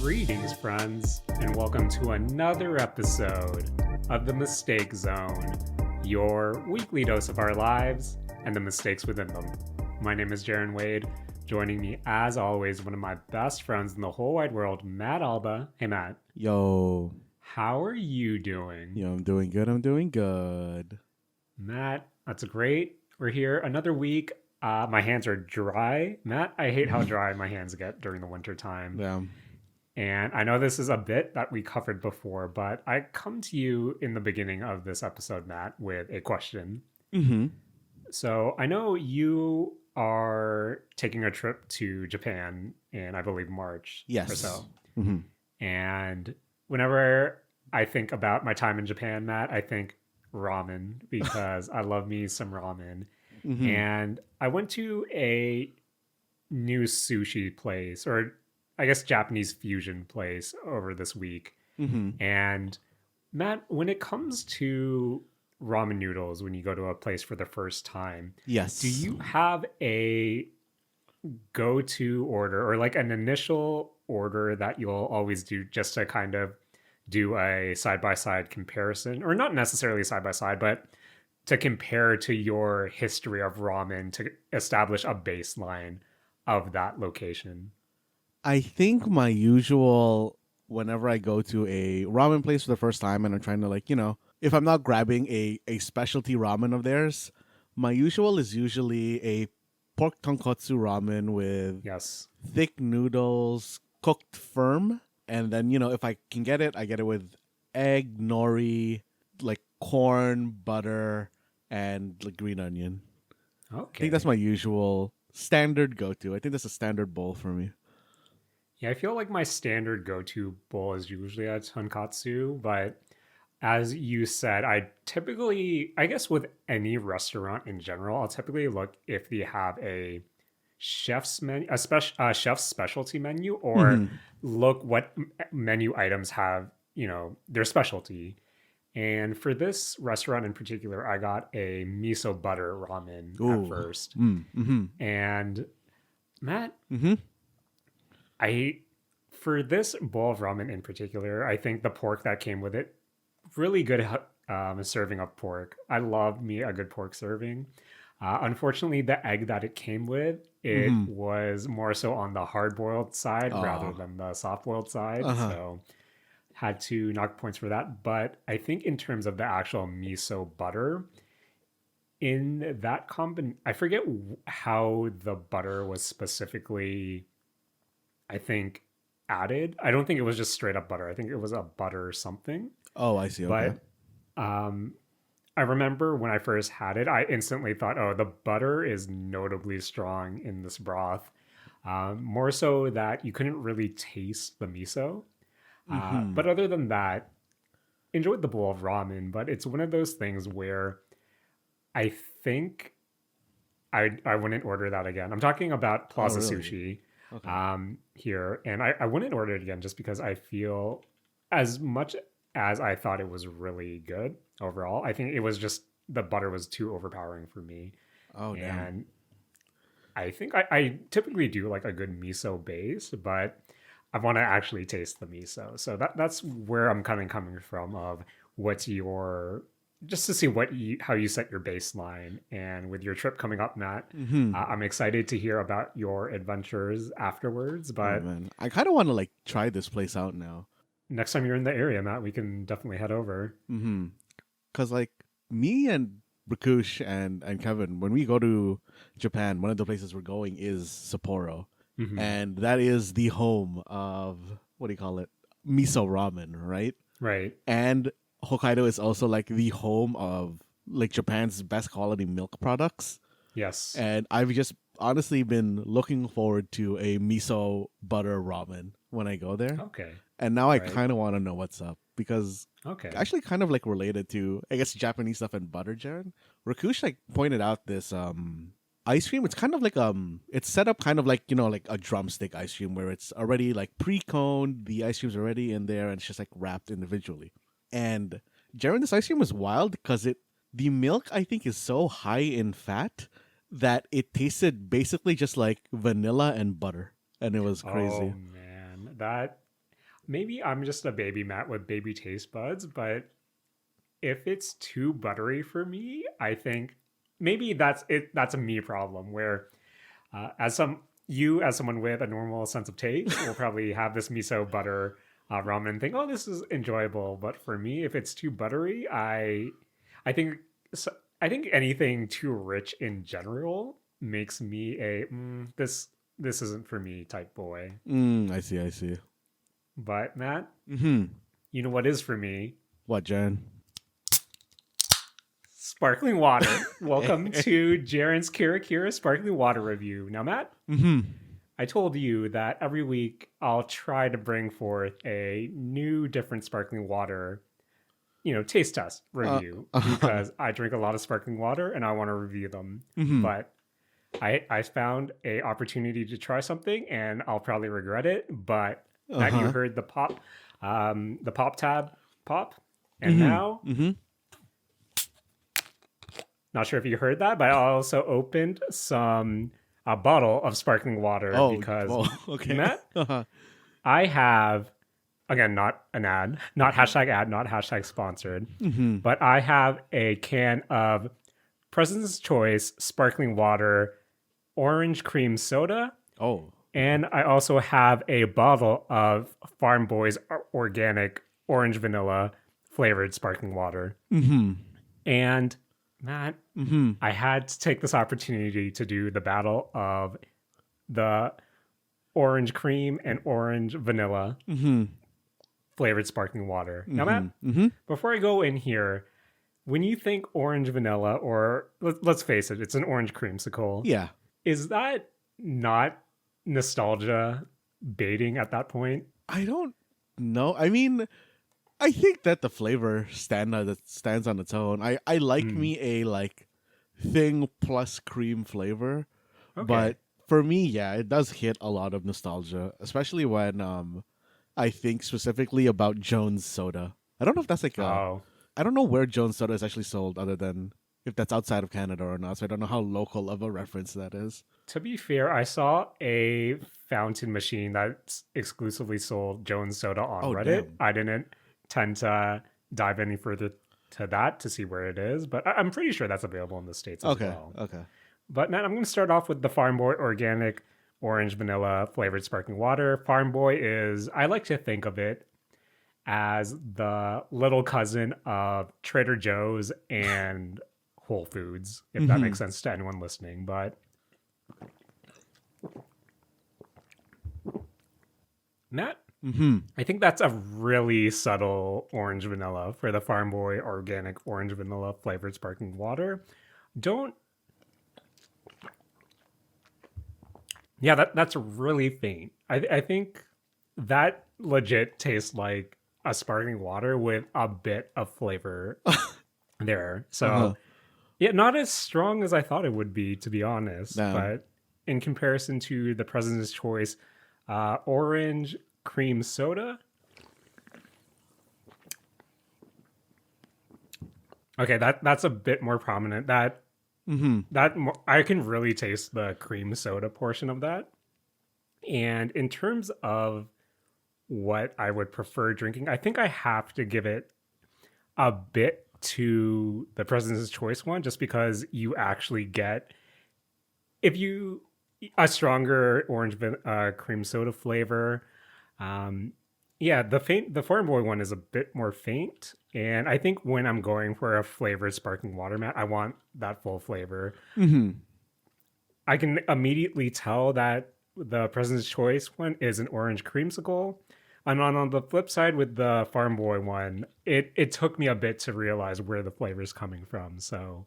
Greetings, friends, and welcome to another episode of The Mistake Zone, your weekly dose of our lives and the mistakes within them. My name is Jaren Wade. Joining me, as always, one of my best friends in the whole wide world, Matt Alba. Hey, Matt. Yo. How are you doing? Yo, I'm doing good. Matt, that's great. We're here another week. My hands are dry. Matt, I hate how dry my hands get during the winter time. Yeah. And I know this is a bit that we covered before, but I come to you in the beginning of this episode, Matt, with a question. Mm-hmm. So I know you are taking a trip to Japan in, I believe, March Yes. or so. Mm-hmm. And whenever I think about my time in Japan, Matt, I think ramen because I love me some ramen. Mm-hmm. And I went to a new sushi place, or I guess Japanese fusion place, over this week. Mm-hmm. And Matt, when it comes to ramen noodles, when you go to a place for the first time, Yes. do you have a go-to order or like an initial order that you'll always do just to kind of do a side-by-side comparison, or not necessarily side-by-side, but to compare to your history of ramen to establish a baseline of that location? I think my usual, whenever I go to a ramen place for the first time and I'm trying to if I'm not grabbing a specialty ramen of theirs, my usual is usually a pork tonkotsu ramen with Yes. thick noodles cooked firm. And then, if I can get it, I get it with egg, nori, like corn, butter, and like green onion. Okay. I think that's my usual standard go-to. I think that's a standard bowl for me. Yeah, I feel like my standard go-to bowl is usually a tonkatsu, but as you said, I typically, I guess with any restaurant in general, I'll typically look if they have a chef's menu, chef's specialty menu, or Mhm. look what menu items have, their specialty. And for this restaurant in particular, I got a miso butter ramen Ooh. at first. Mm-hmm. And Matt, Mm-hmm. for this bowl of ramen in particular, I think the pork that came with it, really good serving of pork. I love me a good pork serving. Unfortunately, the egg that it came with, it Mhm. was more so on the hard-boiled side rather Oh. than the soft-boiled side. Uh-huh. So had to knock points for that. But I think in terms of the actual miso butter, in that I forget how the butter was specifically, I think, added. I don't think it was just straight up butter. I think it was a butter something. Oh, I see. Okay. But I remember when I first had it, I instantly thought, oh, the butter is notably strong in this broth. More so that you couldn't really taste the miso. Mhm. But other than that, enjoyed the bowl of ramen. But it's one of those things where I think I wouldn't order that again. I'm talking about Plaza really? Sushi Okay. here. And I wouldn't order it again just because I feel, as much as I thought it was really good overall, I think it was just the butter was too overpowering for me. Oh, damn. And I think I typically do like a good miso base, but I want to actually taste the miso. So that's where I'm kind of coming from, of what's your, just to see how you set your baseline. And with your trip coming up, Matt, Mm-hmm. I'm excited to hear about your adventures afterwards. Oh, But man. I kind of want to try this place out now. next time you're in the area, Matt, we can definitely head over. Mm-hmm. Because me and Rakush and Kevin, when we go to Japan, one of the places we're going is Sapporo. Mhm. And that is the home of, what do you call it? Miso ramen, right? Right. And Hokkaido is also the home of Japan's best quality milk products. Yes. And I've just honestly been looking forward to a miso butter ramen when I go there. Okay. And now I Right. kind of want to know what's up because Okay. actually kind of related to, I guess, Japanese stuff and butter, Jaren. Rakush pointed out this ice cream. It's kind of it's set up kind of like a drumstick ice cream where it's already pre-coned, the ice cream's already in there, and it's just wrapped individually. And Jaren, this ice cream was wild because the milk, I think, is so high in fat that it tasted basically just like vanilla and butter, and it was crazy. Oh man, that maybe I'm just a baby Matt with baby taste buds, but if it's too buttery for me, I think maybe that's it. That's a me problem where, as someone with a normal sense of taste, will probably have this miso butter ramen and think, oh, this is enjoyable. But for me, if it's too buttery, I think I think anything too rich in general makes me a this isn't for me type boy. I see. I see. But Matt, Mm-hmm. you know what is for me? What, Jen? Sparkling water. Welcome to Jaren's Kira Kira Sparkling Water Review. Now, Matt, Mm-hmm. I told you that every week I'll try to bring forth a new, different sparkling water, taste test review because I drink a lot of sparkling water and I want to review them. Mm-hmm. But I found a opportunity to try something and I'll probably regret it. But Matt, you heard the pop tab pop, and now. Mm-hmm. Not sure if you heard that, but I also opened a bottle of sparkling water because okay. Matt, I have again not an ad, not hashtag ad, not hashtag sponsored, but I have a can of President's Choice sparkling water, orange cream soda. Oh. And I also have a bottle of Farm Boy's organic orange vanilla flavored sparkling water. Mm-hmm. And Matt, I had to take this opportunity to do the battle of the orange cream and orange vanilla flavored sparkling water. Now, Matt, before I go in here, when you think orange vanilla, or let's face it, it's an orange creamsicle. Yeah. Is that not nostalgia baiting at that point? I don't know. I mean, I think that the flavor stands on its own. I like me a like thing plus cream flavor, but for me, yeah, it does hit a lot of nostalgia, especially when I think specifically about Jones Soda. I don't know if that's like I don't know where Jones Soda is actually sold, other than if that's outside of Canada or not. So I don't know how local of a reference that is. To be fair, I saw a fountain machine that's exclusively sold Jones Soda on Reddit. Damn. I didn't tend to dive any further to that to see where it is, but I'm pretty sure that's available in the States as well. Okay. But Matt, I'm going to start off with the Farm Boy organic orange vanilla flavored sparkling water. Farm Boy is, I like to think of it as the little cousin of Trader Joe's and Whole Foods, if that makes sense to anyone listening. But Matt, I think that's a really subtle orange vanilla for the Farm Boy organic orange vanilla flavored sparkling water. That's really faint. I think that legit tastes like a sparkling water with a bit of flavor there. So yeah, not as strong as I thought it would be, to be honest. No. But in comparison to the President's Choice orange cream soda. Okay, that's a bit more prominent. I can really taste the cream soda portion of that. And in terms of what I would prefer drinking, I think I have to give it a bit to the President's Choice one, just because you actually get, a stronger orange cream soda flavor. The Farm Boy one is a bit more faint, and I think when I'm going for a flavored sparkling water, Matt, I want that full flavor. I can immediately tell that the President's Choice one is an orange creamsicle. And on the flip side with the Farm Boy one, it took me a bit to realize where the flavor is coming from. So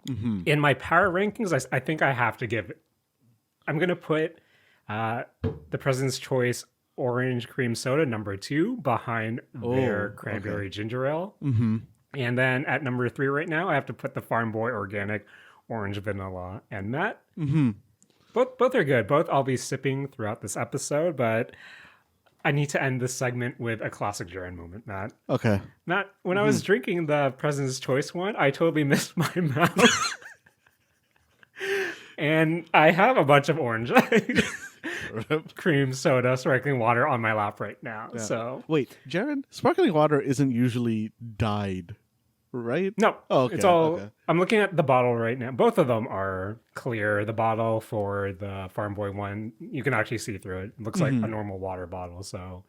in my power rankings, I think I have to give it. I'm going to put the President's Choice orange cream soda number 2 behind their cranberry ginger ale. And then at number 3 right now, I have to put the Farm Boy organic orange vanilla. And Matt, both are good. Both I'll be sipping throughout this episode, but I need to end this segment with a classic Jaren moment, Matt. Okay. Matt, when I was drinking the President's Choice one, I totally missed my mouth. And I have a bunch of orange. cream soda, sparkling water on my lap right now. Yeah. So Wait, Jaren, sparkling water isn't usually dyed, right? no, Oh, it's okay, all. okay. I'm looking at the bottle right now. Both of them are clear. The bottle for the Farm Boy one, you can actually see through it. It looks like a normal water bottle. So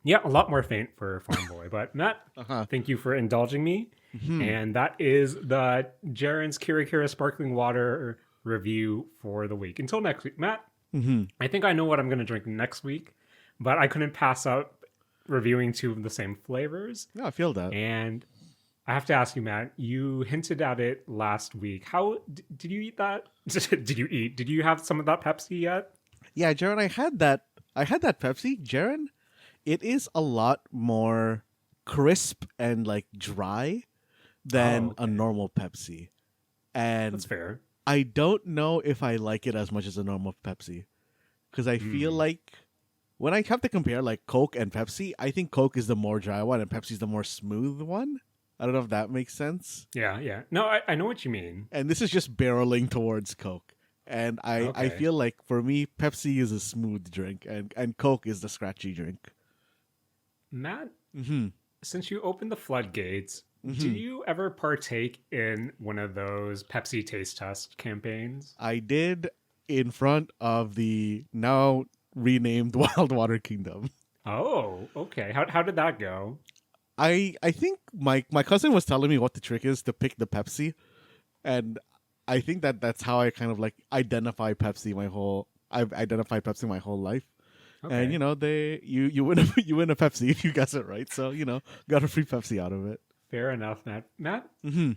yeah, a lot more faint for Farm Boy. But Matt, Uh-huh. thank you for indulging me. And that is the Jaren's Kira Kira sparkling water review for the week. Until next week, Matt. I think I know what I'm going to drink next week, but I couldn't pass up reviewing two of the same flavors. No, I feel that. And I have to ask you, Matt, you hinted at it last week. How did you eat that? Did you eat? Did you have some of that Pepsi yet? Yeah, Jaren, I had that. I had that Pepsi. Jaren, it is a lot more crisp and like dry than a normal Pepsi. And That's fair. I don't know if I like it as much as a normal Pepsi. Because I feel like when I have to compare like Coke and Pepsi, I think Coke is the more dry one and Pepsi's the more smooth one. I don't know if that makes sense. Yeah, yeah. No, I know what you mean. And this is just barreling towards Coke. And I Okay. feel like for me, Pepsi is a smooth drink and Coke is the scratchy drink. Matt, Mm-hmm. since you opened the floodgates, do you ever partake in one of those Pepsi taste test campaigns? I did in front of the now renamed Wild Water Kingdom. Oh, okay. How did that go? I think my cousin was telling me what the trick is to pick the Pepsi, and I think that's how I kind of like identify Pepsi my whole. I've identified Pepsi my whole life, Okay. and you know you win you win a Pepsi if you guess it right. So you know got a free Pepsi out of it. Fair enough, Matt. Matt, Mm-hmm.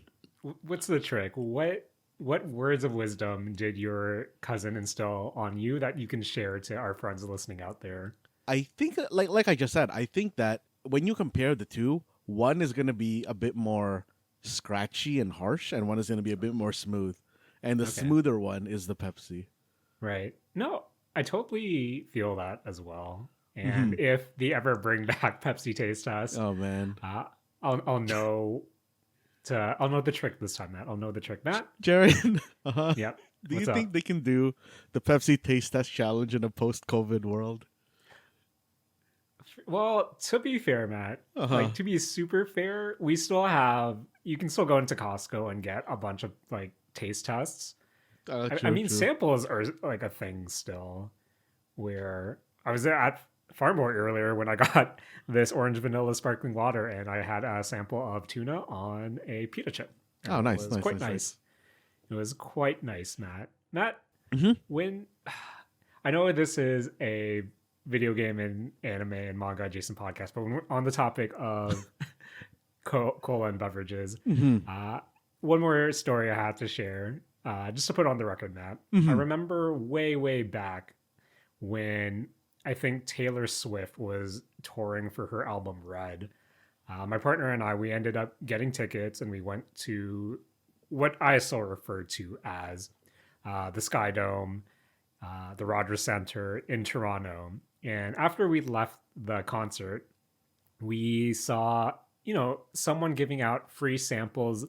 what's the trick? What words of wisdom did your cousin instill on you that you can share to our friends listening out there? I think like I just said, I think that when you compare the two, one is going to be a bit more scratchy and harsh, and one is going to be a bit more smooth. And the Okay. smoother one is the Pepsi. Right. No, I totally feel that as well. And if they ever bring back Pepsi taste test, Oh man, I'll know I'll know the trick this time, Matt. I'll know the trick, Matt. Jared, uh-huh. Yep. Do you What's think up? they can do the Pepsi taste test challenge in a post-COVID world? Well, to be fair, Matt, Uh-huh. like to be super fair, we still have you can still go into Costco and get a bunch of like taste tests. I mean, True. samples are like a thing still. Where I was at Farmboy earlier when I got this orange vanilla sparkling water, and I had a sample of tuna on a pita chip. And Oh, nice, it was nice, quite nice, nice. It was quite nice, Matt. Matt, Mhm. when I know this is a video game and anime and manga adjacent podcast, but when we're on the topic of cola and beverages, one more story I had to share, just to put on the record, Matt. I remember way back when I think Taylor Swift was touring for her album Red. My partner and I, we ended up getting tickets and we went to what I still refer to as the Sky Dome, the Rogers Center in Toronto. And after we left the concert, we saw, someone giving out free samples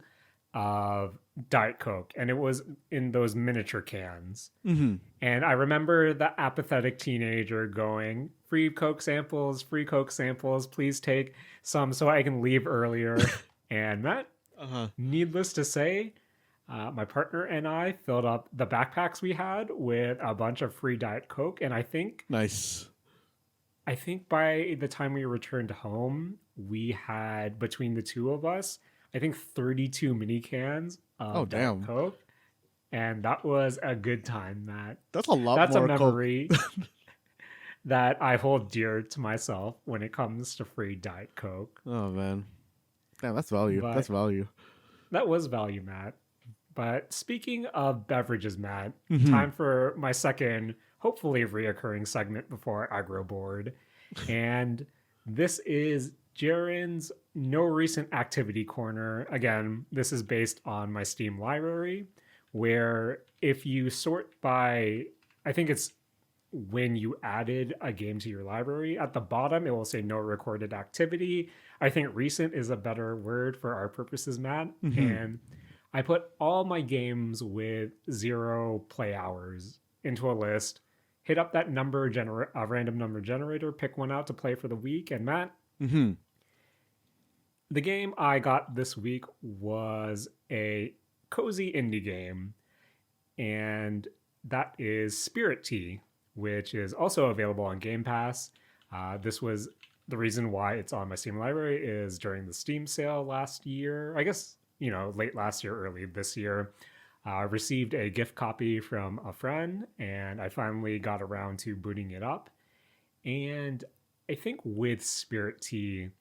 of Diet Coke, and it was in those miniature cans. And I remember the apathetic teenager going, free Coke samples, please take some so I can leave earlier. And Matt, needless to say, my partner and I filled up the backpacks we had with a bunch of free Diet Coke, and I think Nice. by the time we returned home, we had between the two of us, I think 32 mini cans of Oh, Diet damn. Coke, and that was a good time, Matt. That's a lot That's more a Coke. memory that I hold dear to myself when it comes to free Diet Coke. Oh man. Damn, that's value. But- That's value. That was value, Matt. But speaking of beverages, Matt, Mm-hmm. time for my second, hopefully reoccurring segment before I grow bored. And this is Jaren's No Recent Activity Corner. Again, this is based on my Steam library, where if you sort by, I think it's when you added a game to your library, at the bottom it will say no recorded activity. I think recent is a better word for our purposes, Matt. And I put all my games with 0 play hours into a list, hit up that random number generator, pick one out to play for the week. And Matt, Mm-hmm. the game I got this week was a cozy indie game, and that is Spirittea, which is also available on Game Pass. This was the reason why it's on my Steam library is during the Steam sale last year. I guess, late last year, early this year. I received a gift copy from a friend, and I finally got around to booting it up. And I think with Spirittea,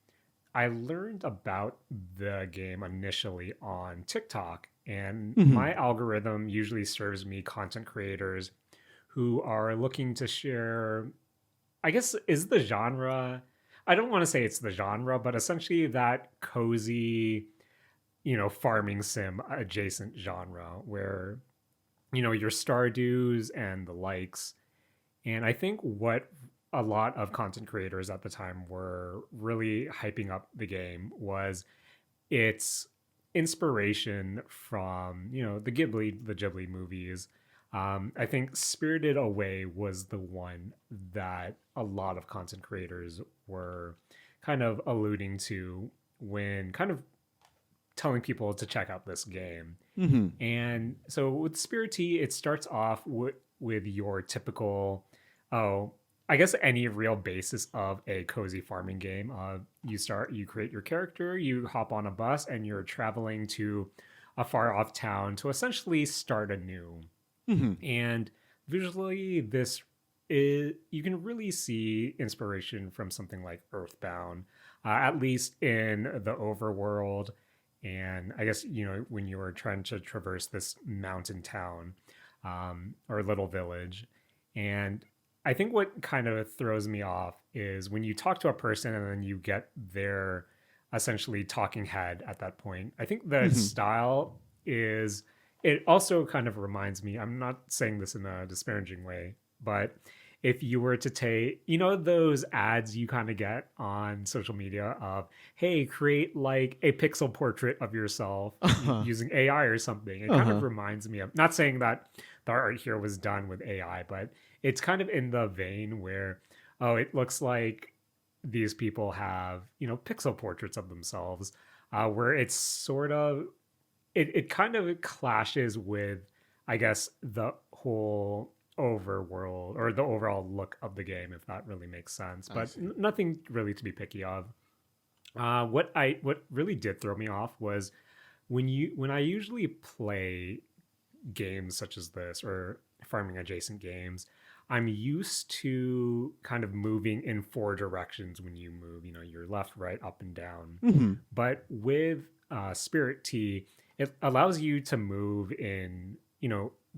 I learned about the game initially on TikTok, and Mm-hmm. my algorithm usually serves me content creators who are looking to share, I guess, is the genre. I don't want to say it's the genre, but essentially that cozy, farming sim adjacent genre where, your Stardews and the likes. And I think what a lot of content creators at the time were really hyping up the game was its inspiration from, the Ghibli movies. I think Spirited Away was the one that a lot of content creators were kind of alluding to when kind of telling people to check out this game. Mm-hmm. And so with Spiritea, it starts off with your typical, oh, I guess any real basis of a cozy farming game. You create your character, you hop on a bus, and you're traveling to a far off town to essentially start anew. Mm-hmm. And visually, you can really see inspiration from something like Earthbound, at least in the overworld. And I guess, when you were trying to traverse this mountain town, or little village. And I think what kind of throws me off is when you talk to a person and then you get their essentially talking head at that point. I think the Mm-hmm. style is, it also kind of reminds me, I'm not saying this in a disparaging way, but if you were to take, those ads you kind of get on social media of, hey, create like a pixel portrait of yourself Uh-huh. using AI or something. It kind of Uh-huh. reminds me of, not saying that the art here was done with AI, but it's kind of in the vein where, oh, it looks like these people have, pixel portraits of themselves, where it's sort of, it kind of clashes with, I guess, the whole overworld or the overall look of the game, if that really makes sense. I But see. nothing really to be picky of. What really did throw me off was when I usually play games such as this or farming adjacent games, I'm used to kind of moving in 4 directions when you move, your left, right, up, and down. Mm-hmm. But with Spirittea, it allows you to move in,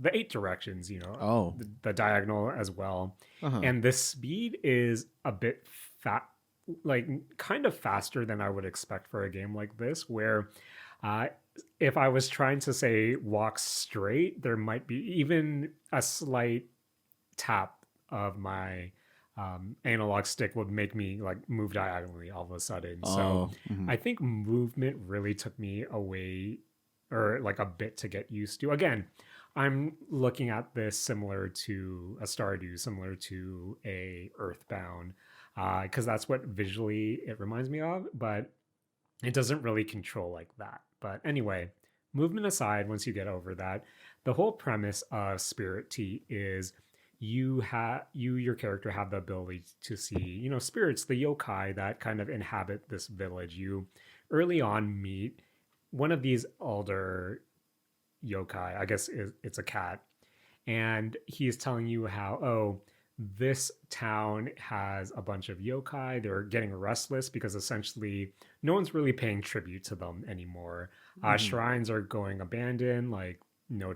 the 8 directions, Oh. the diagonal as well. Uh-huh. And the speed is a bit fat, like kind of faster than I would expect for a game like this, where uh, if I was trying to say walk straight, there might be even a slight tap of my analog stick would make me like move diagonally all of a sudden. So Oh. Mm-hmm. I think movement really took me away or like a bit to get used to. Again, I'm looking at this similar to a Stardew, similar to a Earthbound, because that's what visually it reminds me of, but it doesn't really control like that. But anyway, movement aside, once you get over that, the whole premise of Spirittea is your character have the ability to see, spirits, the yokai that kind of inhabit this village. You early on meet one of these elder yokai, I guess it's a cat, and he's telling you how, oh, this town has a bunch of yokai. They're getting restless because essentially no one's really paying tribute to them anymore. Mm-hmm. Shrines are going abandoned, like no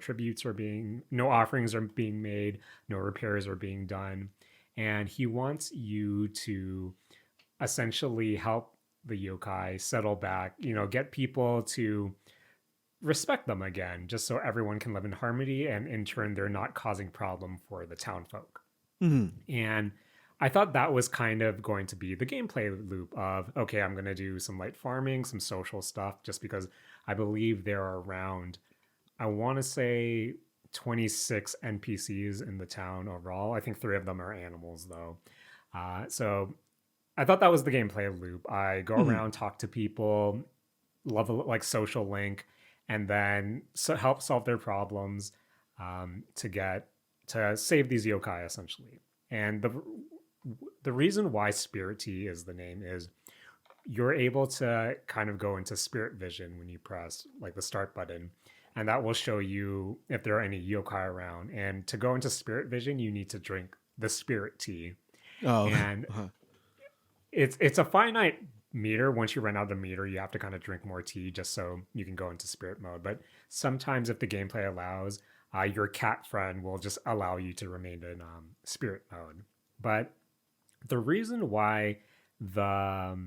offerings are being made, no repairs are being done. And he wants you to essentially help the yokai settle back, get people to respect them again, just so everyone can live in harmony and in turn they're not causing problem for the town folk. Mm-hmm. And I thought that was kind of going to be the gameplay loop of, okay, I'm going to do some light farming, some social stuff, just because I believe there are around I want to say 26 NPCs in the town overall. I think 3 of them are animals though. So I thought that was the gameplay loop. I go Mhm. around, talk to people, level like social link, and then help solve their problems to get to save these yokai essentially. And the reason why Spirittea is the name is you're able to kind of go into spirit vision when you press like the start button, and that will show you if there are any yokai around. And to go into spirit vision, you need to drink the spirit tea, Oh. and Uh-huh. it's a finite meter. Once you run out of the meter, you have to kind of drink more tea just so you can go into spirit mode. But sometimes, if the gameplay allows, your cat friend will just allow you to remain in spirit mode. But the reason why the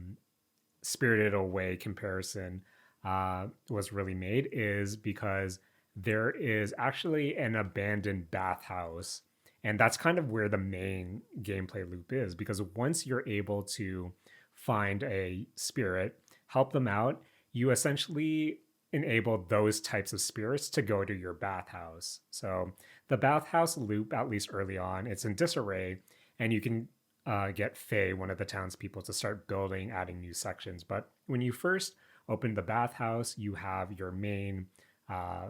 Spirited Away comparison was really made is because there is actually an abandoned bathhouse. And that's kind of where the main gameplay loop is, because once you're able to find a spirit, help them out, you essentially enable those types of spirits to go to your bathhouse. So the bathhouse loop, at least early on, it's in disarray, and you can get Faye, one of the townspeople, to start building, adding new sections. But when you first open the bathhouse, you have your main uh,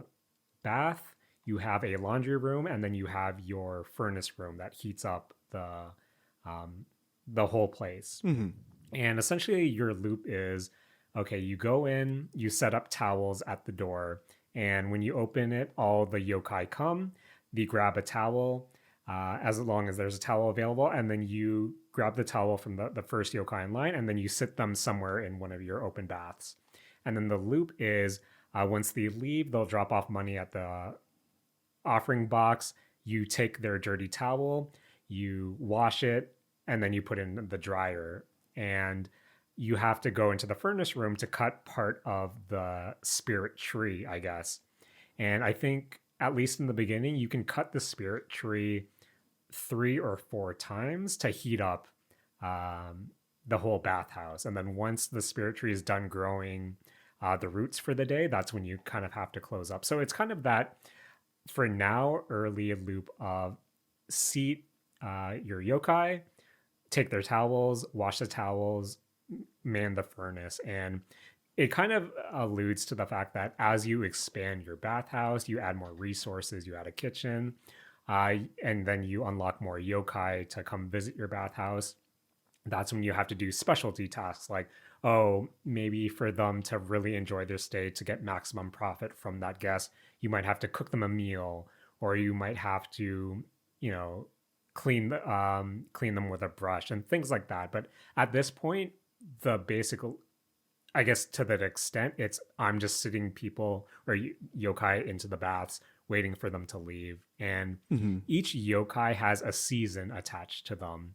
bath, you have a laundry room, and then you have your furnace room that heats up um, the whole place. Mhm. And essentially, your loop is okay, you go in, you set up towels at the door, and when you open it, all the yokai come. They grab a towel, as long as there's a towel available, and then you grab the towel from the first yokai in line, and then you sit them somewhere in one of your open baths. And then the loop is once they leave, they'll drop off money at the offering box. You take their dirty towel, you wash it, and then you put in the dryer. And you have to go into the furnace room to cut part of the spirit tree, I guess. And I think, at least in the beginning, you can cut the spirit tree 3 or 4 times to heat up um, the whole bathhouse. And then once the spirit tree is done growing the roots for the day, that's when you kind of have to close up. So it's kind of that, for now, early loop of seat your yokai, take their towels, wash the towels, man the furnace. And it kind of alludes to the fact that as you expand your bathhouse, you add more resources, you add a kitchen, and then you unlock more yokai to come visit your bathhouse. That's when you have to do specialty tasks like, oh, maybe for them to really enjoy their stay, to get maximum profit from that guest, you might have to cook them a meal, or you might have to, you know, clean them with a brush and things like that. But at this point, the basic, I guess, to that extent, it's I'm just sitting people or yokai into the baths, waiting for them to leave. And Mhm. each yokai has a season attached to them,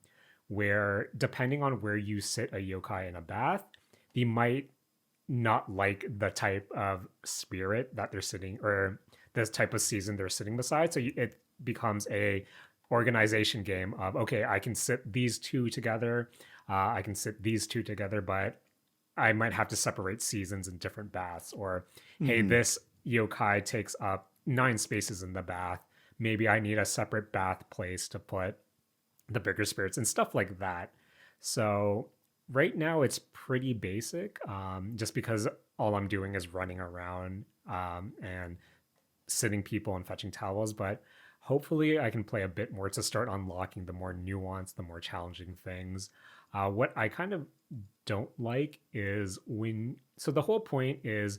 where depending on where you sit a yokai in a bath, they might not like the type of spirit that they're sitting, or this type of season they're sitting beside. So it becomes a organization game of, okay, I can sit these two together, I can sit these two together, but I might have to separate seasons in different baths. Or hey, Mhm. this yokai takes up 9 spaces in the bath, maybe I need a separate bath place to put the bigger spirits and stuff like that. So right now it's pretty basic, just because all I'm doing is running around and sitting people and fetching towels. But hopefully I can play a bit more to start unlocking the more nuanced, the more challenging things. What I kind of don't like is when, so the whole point is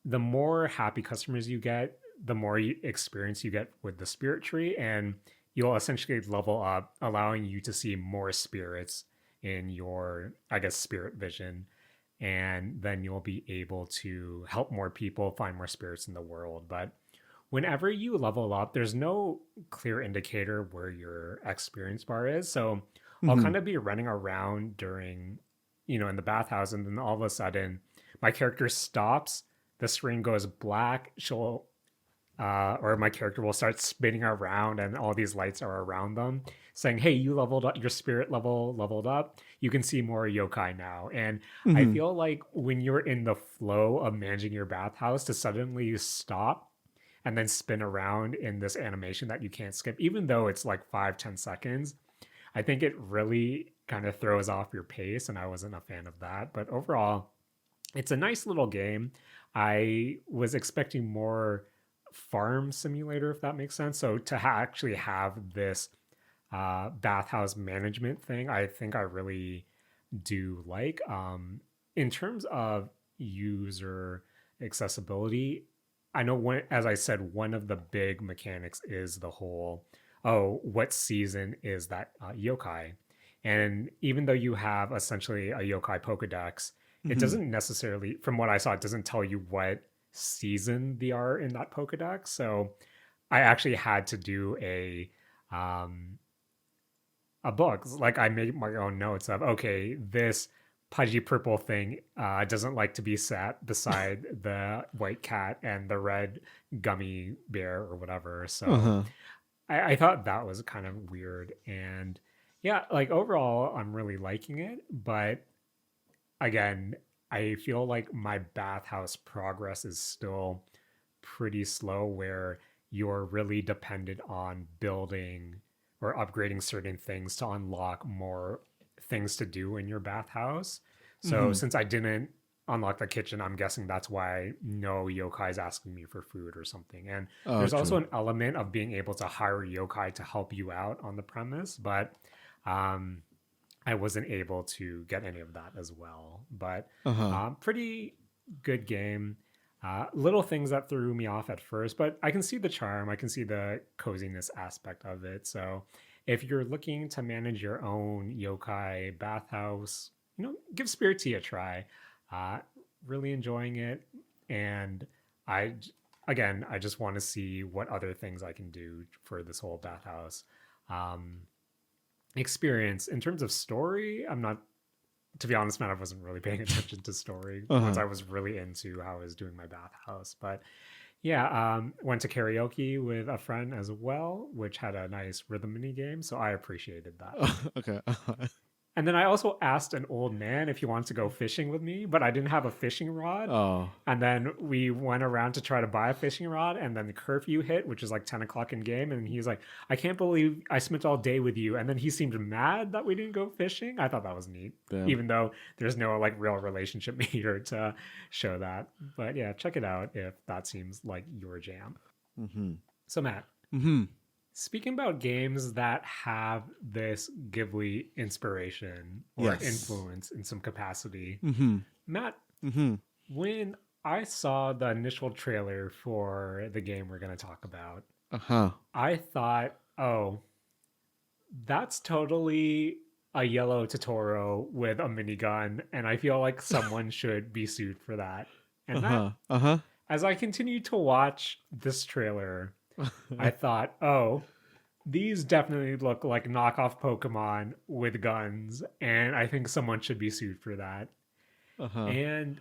the more happy customers you get, the more experience you get with the spirit tree, and you'll essentially level up, allowing you to see more spirits in your, I guess, spirit vision. And then you'll be able to help more people find more spirits in the world. But whenever you level up, there's no clear indicator where your experience bar is. So I'll Mhm. kind of be running around during, in the bathhouse, and then all of a sudden my character stops, the screen goes black, or my character will start spinning around and all these lights are around them saying, hey, you leveled up, your spirit leveled up, you can see more yokai now. And I Mhm. feel like when you're in the flow of managing your bathhouse, to suddenly stop, and then spin around in this animation that you can't skip, even though it's like 5-10 seconds. I think it really kind of throws off your pace, and I wasn't a fan of that. But overall, it's a nice little game. I was expecting more farm simulator, if that makes sense. So to actually have this bathhouse management thing, I think I really do like. In terms of user accessibility, I know when, as I said, one of the big mechanics is the whole, oh, what season is that yokai? And even though you have essentially a yokai Pokedex, it Mm-hmm. doesn't necessarily, from what I saw, it doesn't tell you what season they are in that Pokedex. So I actually had to do um, a book. Like I made my own notes of, okay, this pudgy purple thing doesn't like to be sat beside the white cat and the red gummy bear or whatever. So Uh-huh. I thought that was kind of weird. And yeah, like overall, I'm really liking it. But again, I feel like my bathhouse progress is still pretty slow, where you're really dependent on building or upgrading certain things to unlock more things to do in your bathhouse. So Mm-hmm. since I didn't unlock the kitchen, I'm guessing that's why no yokai is asking me for food or something. And Oh, there's also true. an element of being able to hire yokai to help you out on the premise, but um, I wasn't able to get any of that as well. But Uh-huh. pretty good game. Little things that threw me off at first, but I can see the charm. I can see the coziness aspect of it. So if you're looking to manage your own yokai bathhouse, give Spirittea a try. Uh, really enjoying it. And I, again, I just want to see what other things I can do for this whole bathhouse. Um, experience in terms of story, I'm not, to be honest, man, I wasn't really paying attention to story once Uh-huh. I was really into how I was doing my bathhouse. But yeah, went to karaoke with a friend as well, which had a nice rhythm mini game, so I appreciated that. Okay. Uh-huh. And then I also asked an old man if he wanted to go fishing with me, but I didn't have a fishing rod. Oh. And then we went around to try to buy a fishing rod, and then the curfew hit, which is like 10 o'clock in game. And he's like, I can't believe I spent all day with you. And then he seemed mad that we didn't go fishing. I thought that was neat, Damn. even though there's no like real relationship meter to show that. But yeah, check it out if that seems like your jam. Mm-hmm. So, Matt, Mm-hmm. speaking about games that have this Ghibli inspiration or Yes. influence in some capacity, Mm-hmm. Matt, Mm-hmm. when I saw the initial trailer for the game we're going to talk about, Uh-huh. I thought, oh, that's totally a yellow Totoro with a minigun, and I feel like someone should be sued for that. And Matt, Uh-huh. Uh-huh. as I continued to watch this trailer, I thought, oh, these definitely look like knockoff Pokemon with guns, and I think someone should be sued for that. Uh-huh. And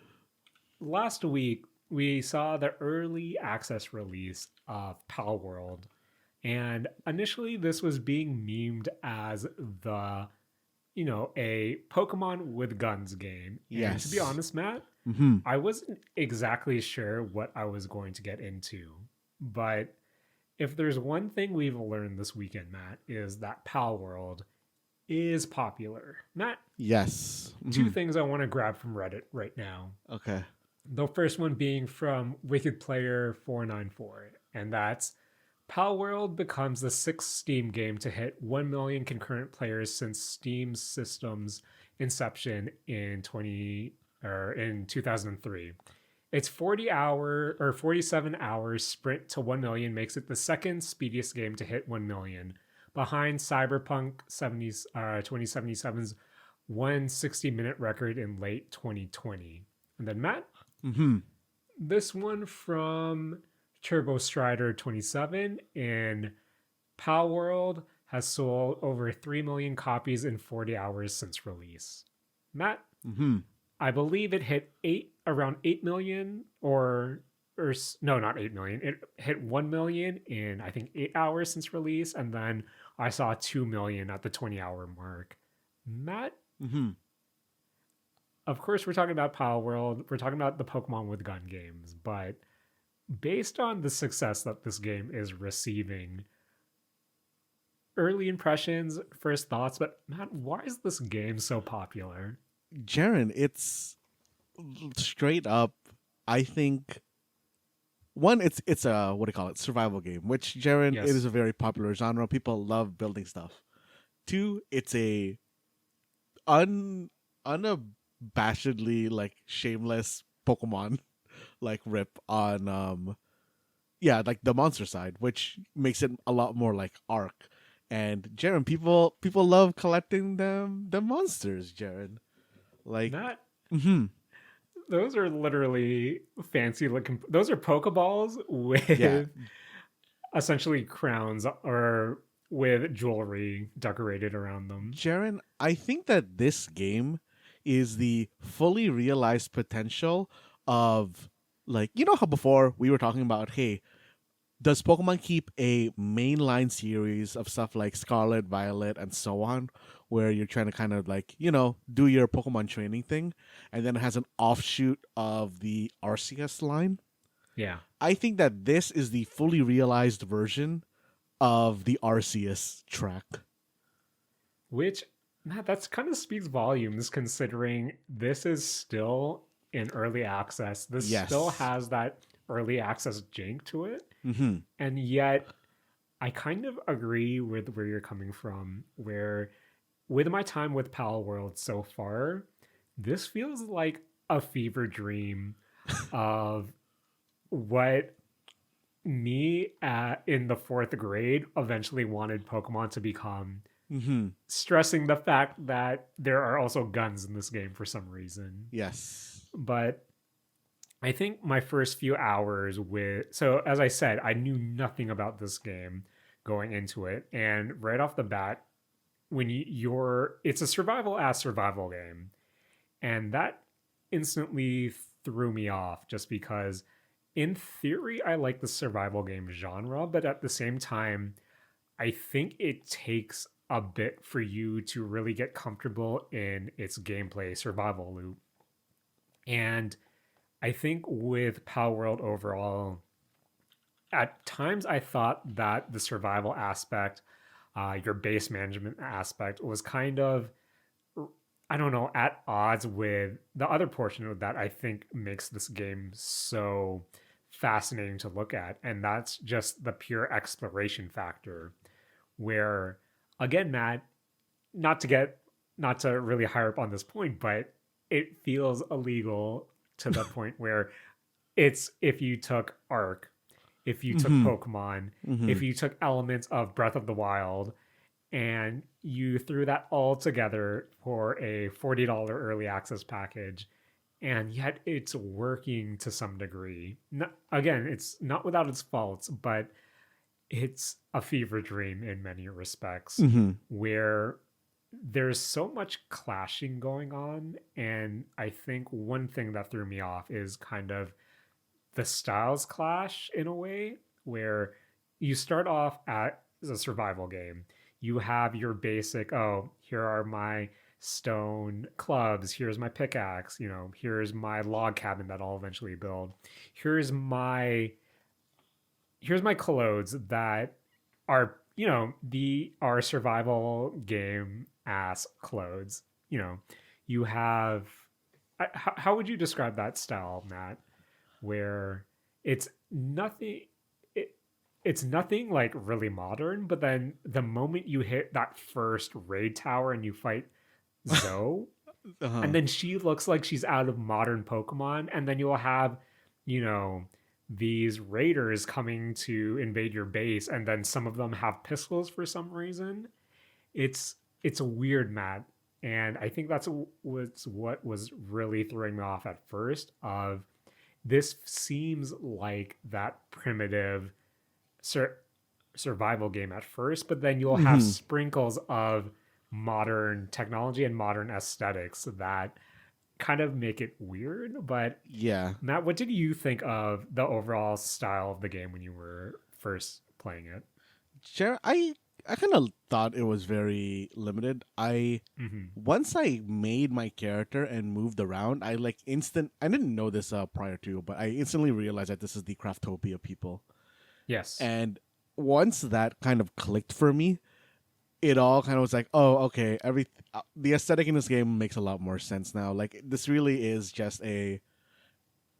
last week, we saw the early access release of Palworld, and initially this was being memed as the, a Pokemon with guns game. And to be Yes. honest, Matt, Mm-hmm. I wasn't exactly sure what I was going to get into, but if there's one thing we've learned this weekend, Matt, is that Pal World is popular. Matt, Yes. two Mm-hmm. things I want to grab from Reddit right now. Okay. The first one being from Wicked Player 494, and that's Pal World becomes the sixth Steam game to hit 1 million concurrent players since Steam's system's inception in 2003. Its 47 hours sprint to 1 million makes it the second speediest game to hit 1 million, behind Cyberpunk 2077's 160-minute record in late 2020. And then Matt, Mm-hmm. this one from Turbo Strider 27 in Pal World has sold over 3 million copies in 40 hours since release. Matt, Mm-hmm. I believe it hit around 8 million or no, not 8 million. It hit 1 million in I think 8 hours since release, and then I saw 2 million at the 20-hour mark. Matt, Mm-hmm. of course we're talking about Power World. We're talking about the Pokemon with gun games, but based on the success that this game is receiving, early impressions, first thoughts, but Matt, why is this game so popular? Jaren, it's straight up. I think one, it's a what do you call it, survival game, which Jaren, it is Yes. a very popular genre. People love building stuff. Two, it's a un unabashedly like shameless Pokemon like rip on yeah, like the monster side, which makes it a lot more like Arc. And Jaren, people love collecting the monsters, Jaren. Like, Matt, hmm those are literally fancy looking. Those are Pokeballs yeah, with essentially crowns or with jewelry decorated around them. Jaren, I think that this game is the fully realized potential of, like, you know how before we were talking about, hey, does Pokemon keep a mainline series of stuff like Scarlet, Violet, and so on, where you're trying to kind of like, do your Pokemon training thing, and then it has an offshoot of the Arceus line? Yeah. I think that this is the fully realized version of the Arceus track. Which, Matt, that's kind of speaks volumes considering this is still in early access. This still Yes. has that early access jank to it. Mm-hmm. And yet, I kind of agree with where you're coming from, where with my time with Palworld so far, this feels like a fever dream of what me in the fourth grade eventually wanted Pokemon to become, Mm-hmm. stressing the fact that there are also guns in this game for some reason. Yes. But I think my first few hours with, so as I said, I knew nothing about this game going into it. And right off the bat, when you're, it's a survival ass survival game. And that instantly threw me off just because, in theory, I like the survival game genre, but at the same time, I think it takes a bit for you to really get comfortable in its gameplay survival loop. And I think with Power World overall, at times I thought that the survival aspect, your base management aspect, was kind of, I don't know, at odds with the other portion of that I think makes this game so fascinating to look at. And that's just the pure exploration factor, where, again, Matt, not to get, not to really higher up on this point, but it feels illegal to the point where it's, if you took Arc, if you took Mm-hmm. Pokemon, Mm-hmm. if you took elements of Breath of the Wild, and you threw that all together for a $40 early access package, and yet it's working to some degree. Again, it's not without its faults, but it's a fever dream in many respects, Mm-hmm. where there's so much clashing going on. And I think one thing that threw me off is kind of the styles clash in a way, where you start off as a survival game. You have your basic, oh, here are my stone clubs, here's my pickaxe, here's my log cabin that I'll eventually build. Here's my here's my clothes that are, the our survival game ass clothes. You have, how would you describe that style, Matt? Where it's nothing, it, it's nothing like really modern, but then the moment you hit that first raid tower and you fight Zoe, and Uh-huh. then she looks like she's out of modern Pokemon, and then you'll have, you know, these raiders coming to invade your base, and then some of them have pistols for some reason. It's weird, Matt, and I think that's what was really throwing me off at first. Of, this seems like that primitive sur- survival game at first, but then you'll have Mm-hmm. sprinkles of modern technology and modern aesthetics that kind of make it weird. But Yeah. Matt, what did you think of the overall style of the game when you were first playing it? Sure. I kind of thought it was very limited. I Hmm. Once I made my character and moved around, I didn't know this prior to, but I instantly realized that this is the Craftopia people. Yes. And once that kind of clicked for me, it all kind of was like, oh, okay, the aesthetic in this game makes a lot more sense now. Like this really is just a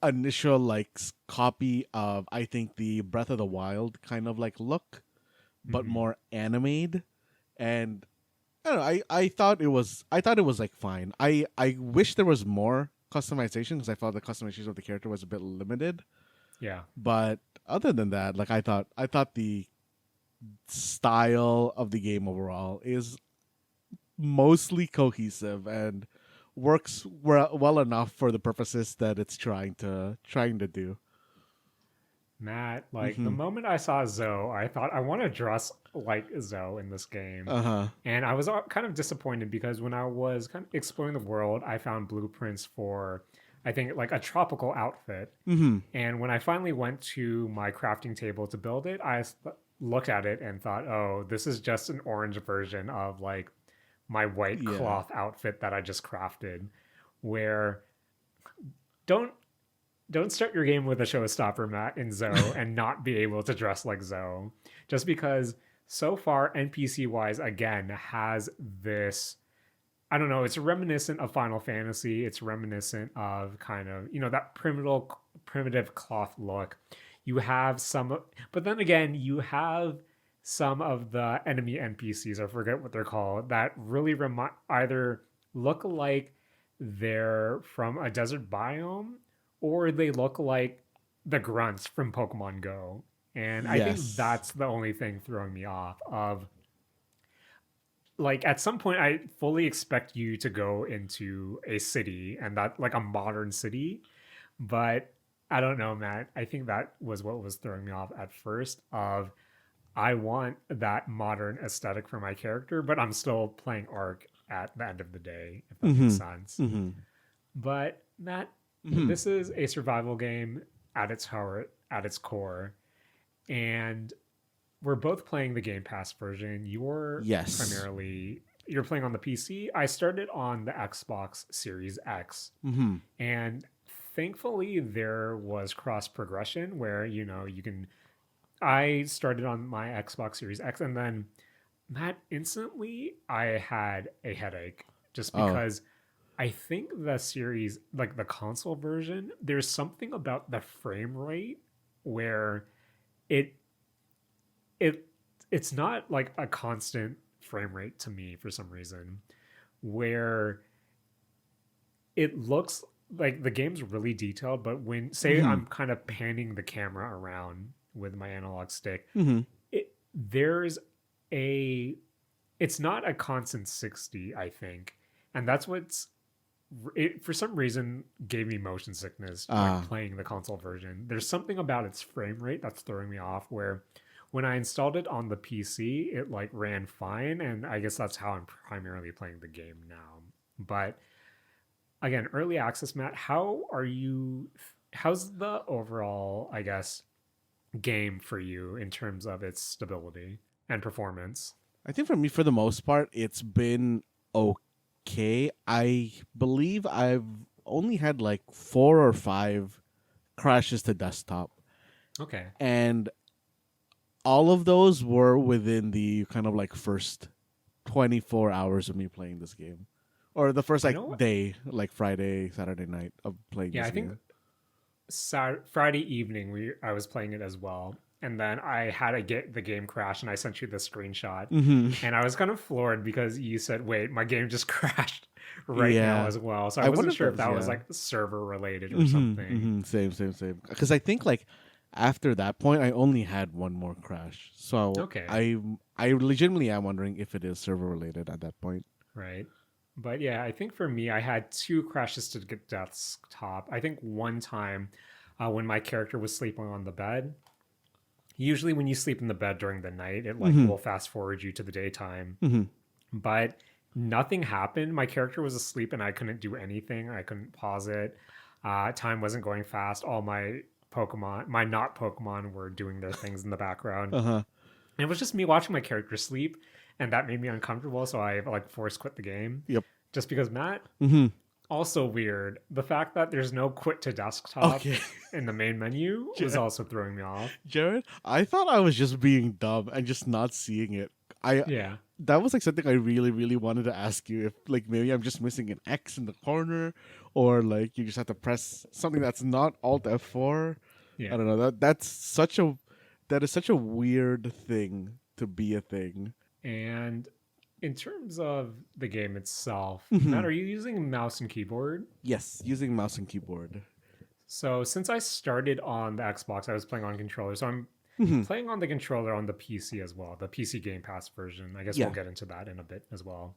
initial copy of, I think, the Breath of the Wild kind of like look, but Hmm. more animated. And I don't know, I thought it was like fine. I wish there was more customization because I thought the customization of the character was a bit limited. Yeah. But other than that, like I thought the style of the game overall is mostly cohesive and works well enough for the purposes that it's trying to do. Matt, like the Mm-hmm. moment I saw Zoe, I thought I want to dress like Zoe in this game. Uh huh. And I was kind of disappointed because when I was kind of exploring the world, I found blueprints for, I think, like a tropical outfit. Mm-hmm. And when I finally went to my crafting table to build it, looked at it and thought, oh, this is just an orange version of like my white Yeah. cloth outfit that I just crafted. Where don't don't start your game with a showstopper, Matt, in Zoe and not be able to dress like Zoe. Just because so far, NPC wise, again, has this. I don't know, it's reminiscent of Final Fantasy. It's reminiscent of kind of, that primitive cloth look. You have some, but then again, you have some of the enemy NPCs, I forget what they're called, that really either look like they're from a desert biome or they look like the grunts from Pokemon Go. And I think Yes. that's the only thing throwing me off of like at some point I fully expect you to go into a city and that like a modern city, but I don't know, Matt. I think that was what was throwing me off at first of I want that modern aesthetic for my character, but I'm still playing Arc at the end of the day, if that makes Mm-hmm. sense. Mm-hmm. But Matt, Mm-hmm. this is a survival game at its heart, at its core, and we're both playing the Game Pass version. Yes. You're playing on the PC. I started on the Xbox Series X, Mm-hmm. and thankfully there was cross progression where you can. I started on my Xbox Series X, and then Matt instantly I had a headache just Oh. because I think the series, like the console version, there's something about the frame rate where it it it's not like a constant frame rate to me for some reason where it looks like the game's really detailed, but when say Mm-hmm. I'm kind of panning the camera around with my analog stick, Mm-hmm. there's a it's not a constant 60, I think. And that's what's it for some reason gave me motion sickness when Ah. playing the console version. There's something about its frame rate that's throwing me off where when I installed it on the PC, it like ran fine and I guess that's how I'm primarily playing the game now. But again, early access, Matt, how's the overall, I guess, game for you in terms of its stability and performance? I think for me, for the most part, it's been okay. I believe I've only had like 4 or 5 crashes to desktop, Okay. and all of those were within the kind of like first 24 hours of me playing this game, or the first You like know what? day, like Friday, Saturday night of playing Yeah, this I think game. Friday evening I was playing it as well, and then I had to get the game crash, and I sent you the screenshot, Hmm. and I was kind of floored because you said, "Wait, my game just crashed right now Yeah, as well." So I I wonder wasn't if sure that if was that was yeah. like server related or Hmm. something. Hmm. Same. Because I think like after that point, I only had one more crash. So Okay, I legitimately am wondering if it is server related at that point. right. But yeah, I think for me, I had two crashes to get desktop. I think one time when my character was sleeping on the bed. Usually, when you sleep in the bed during the night, it like Hmm. will fast forward you to the daytime. Hmm. But nothing happened. My character was asleep and I couldn't do anything. I couldn't pause it. Time wasn't going fast. All my Pokemon, my not Pokemon, were doing their things in the background. Uh huh. And it was just me watching my character sleep, and that made me uncomfortable. So I like force quit the game, Yep. just because Matt. Hmm. Also weird. The fact that there's no quit to desktop Okay. in the main menu was also throwing me off. Jared, I thought I was just being dumb and just not seeing it. I Yeah. That was like something I really, really wanted to ask you if like maybe I'm just missing an X in the corner, or like you just have to press something that's not Alt F4. I Yeah. don't know. That is such a weird thing to be a thing. And in terms of the game itself, Hmm. Matt, are you using mouse and keyboard? Yes, using mouse and keyboard. So since I started on the Xbox, I was playing on controller. So I'm Hmm. playing on the controller on the PC as well, the PC Game Pass version. I guess we'll Yeah. get into that in a bit as well.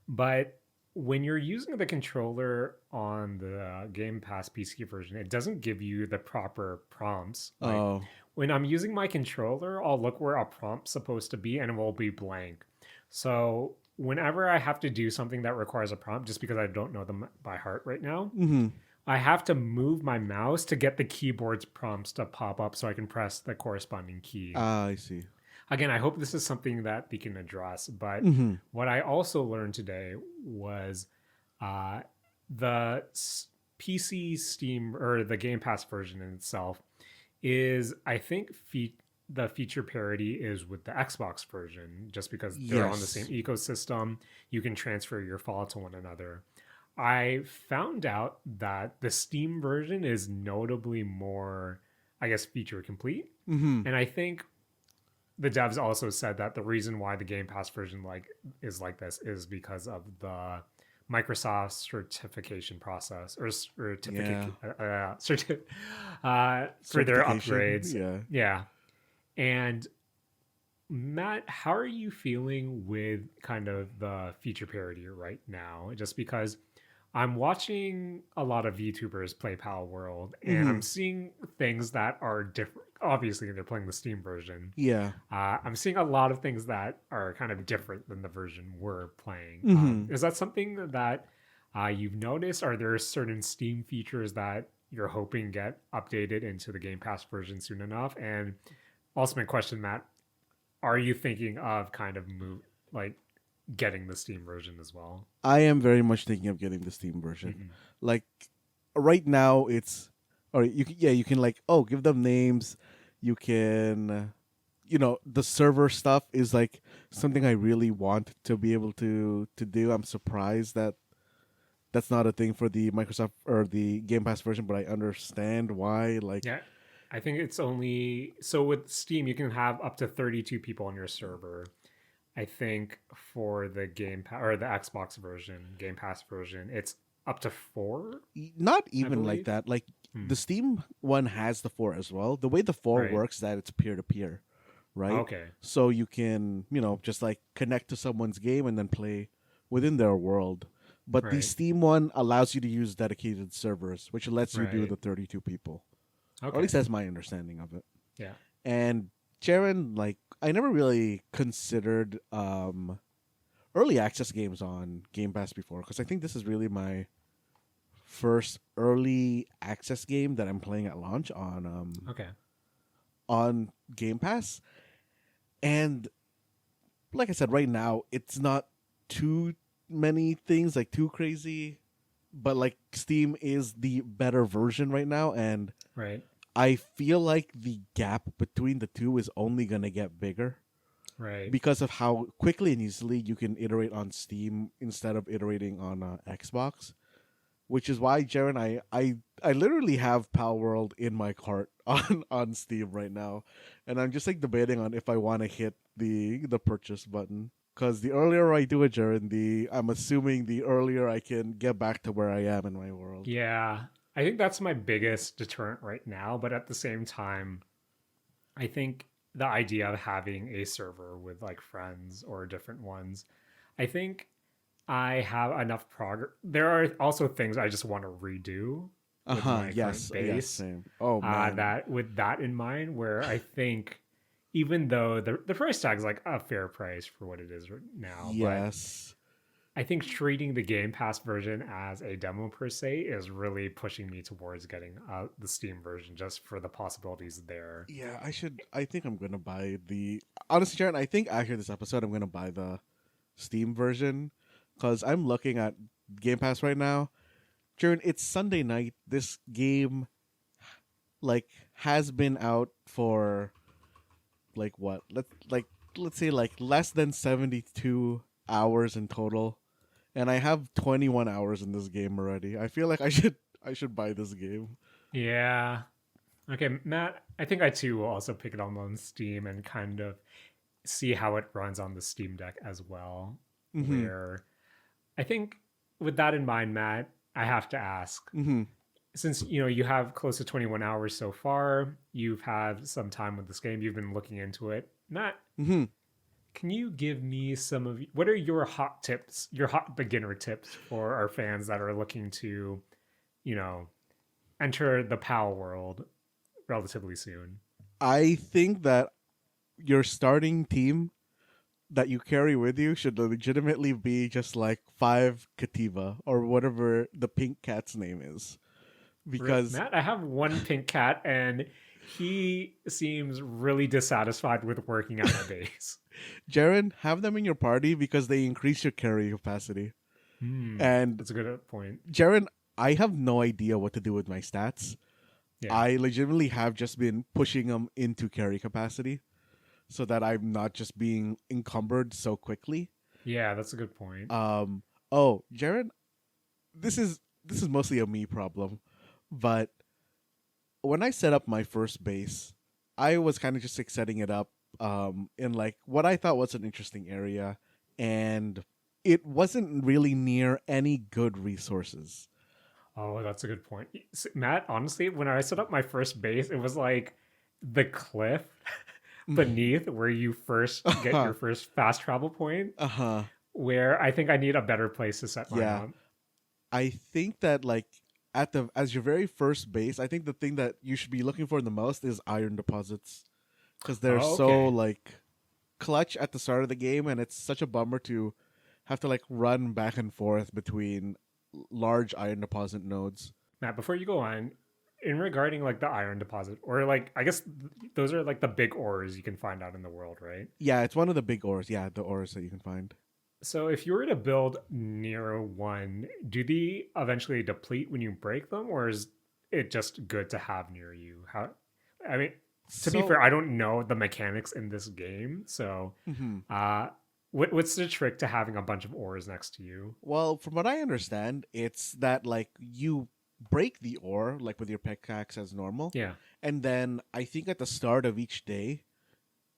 But when you're using the controller on the Game Pass PC version, it doesn't give you the proper prompts. Like Oh. when I'm using my controller, I'll look where a prompt's supposed to be and it will be blank. So whenever I have to do something that requires a prompt, just because I don't know them by heart right now, Hmm. I have to move my mouse to get the keyboard's prompts to pop up so I can press the corresponding key. Ah, I see. Again, I hope this is something that they can address. But Hmm. what I also learned today was uh, the PC Steam or the Game Pass version in itself is, I think, the feature parity is with the Xbox version, just because they're on the same Yes. ecosystem. You can transfer your file to one another. I found out that the Steam version is notably more, I guess, feature complete. Hmm. And I think the devs also said that the reason why the Game Pass version is like this is because of the Microsoft certification process or certificate Yeah. for their Certification. upgrades. Yeah. Yeah. And Matt, how are you feeling with kind of the feature parity right now? Just because I'm watching a lot of VTubers play Palworld and Hmm. I'm seeing things that are different. Obviously, they're playing the Steam version. Yeah. I'm seeing a lot of things that are kind of different than the version we're playing. Hmm. Is that something that you've noticed? Are there certain Steam features that you're hoping get updated into the Game Pass version soon enough? And ultimate question, Matt, are you thinking of kind of like getting the Steam version as well? I am very much thinking of getting the Steam version. Hmm. Like right now, it's or you can, yeah, you can like, oh, give them names. You can the server stuff is like something I really want to be able to do. I'm surprised that that's not a thing for the Microsoft or the Game Pass version, but I understand why. Like, Yeah, I think it's only so with Steam you can have up to 32 people on your server. I think for the Game Pass or the Xbox version, Game Pass version, it's up to 4, not I even like believe. that. Like Hmm. the Steam one has the 4 as well. The way the 4 Right. works is that it's peer to peer, right? Okay. So you can, just like connect to someone's game and then play within their world. But the Right. Steam one allows you to use dedicated servers, which lets you do Right. the 32 people. Or at Okay. least that's my understanding of it. Yeah. And Jaren, like, I never really considered early access games on Game Pass before because I think this is really my first early access game that I'm playing at launch Okay. on Game Pass. And like I said, right now it's not too many things like too crazy, but like Steam is the better version right now, and Right. I feel like the gap between the two is only gonna get bigger Right. because of how quickly and easily you can iterate on Steam instead of iterating on Xbox. Which is why, Jaren, I literally have Palworld in my cart on Steam right now, and I'm just like debating on if I want to hit the purchase button. Because the earlier I do it, Jaren, I'm assuming the earlier I can get back to where I am in my world. Yeah. I think that's my biggest deterrent right now, but at the same time, I think the idea of having a server with like friends or different ones, I think I have enough progress. There are also things I just want to redo Uh with huh. my current Yes. Yes. base. Same. Oh man. That with that in mind, where I think even though the price tag is like a fair price for what it is right now, but Yes. I think treating the Game Pass version as a demo per se is really pushing me towards getting the Steam version just for the possibilities there. Yeah, I should. I think I'm gonna buy the. Honestly, Jared, I think after this episode, I'm gonna buy the Steam version because I'm looking at Game Pass right now. Jared, it's Sunday night. This game, like, has been out for like what? Let's say like less than 72 hours in total, and I have 21 hours in this game already. I feel like I should buy this game. Yeah. Okay, Matt, I think I too will also pick it up on Steam and kind of see how it runs on the Steam Deck as well. Mm-hmm. Where I think with that in mind, Matt, I have to ask, Mm-hmm. since you have close to 21 hours so far, you've had some time with this game, you've been looking into it. Matt, Mm-hmm. can you give me some of what are your hot tips, your hot beginner tips for our fans that are looking to, you know, enter the PAL world relatively soon? I think that your starting team that you carry with you should legitimately be just like five Kativa or whatever the pink cat's name is. Because Matt, I have one pink cat and he seems really dissatisfied with working at my base. Jaren, have them in your party because they increase your carry capacity. And That's a good point. Jaren, I have no idea what to do with my stats. Yeah. I legitimately have just been pushing them into carry capacity so that I'm not just being encumbered so quickly. Yeah, that's a good point. Oh, Jaren, this is mostly a me problem, but when I set up my first base, I was kind of just like setting it up in like what I thought was an interesting area, and it wasn't really near any good resources. Oh, that's a good point. Matt, honestly, when I set up my first base, it was like the cliff beneath where you first get Uh-huh. your first fast travel point, Uh-huh. where I think I need a better place to set mine Yeah. up. I think that like at the as your very first base, I think the thing that you should be looking for the most is iron deposits because they're Oh, so okay. like clutch at the start of the game, and it's such a bummer to have to like run back and forth between large iron deposit nodes. Matt, before you go on, in regarding like the iron deposit, or like I guess those are like the big ores you can find out in the world, right? Yeah, it's one of the big ores. Yeah, the ores that you can find. So if you were to build near one, do they eventually deplete when you break them, or is it just good to have near you? How? I mean, to be fair, So, I don't know the mechanics in this game, so mhm. uh, what's the trick to having a bunch of ores next to you? Well, from what I understand, it's that like you break the ore like with your pickaxe as normal, Yeah. and then I think at the start of each day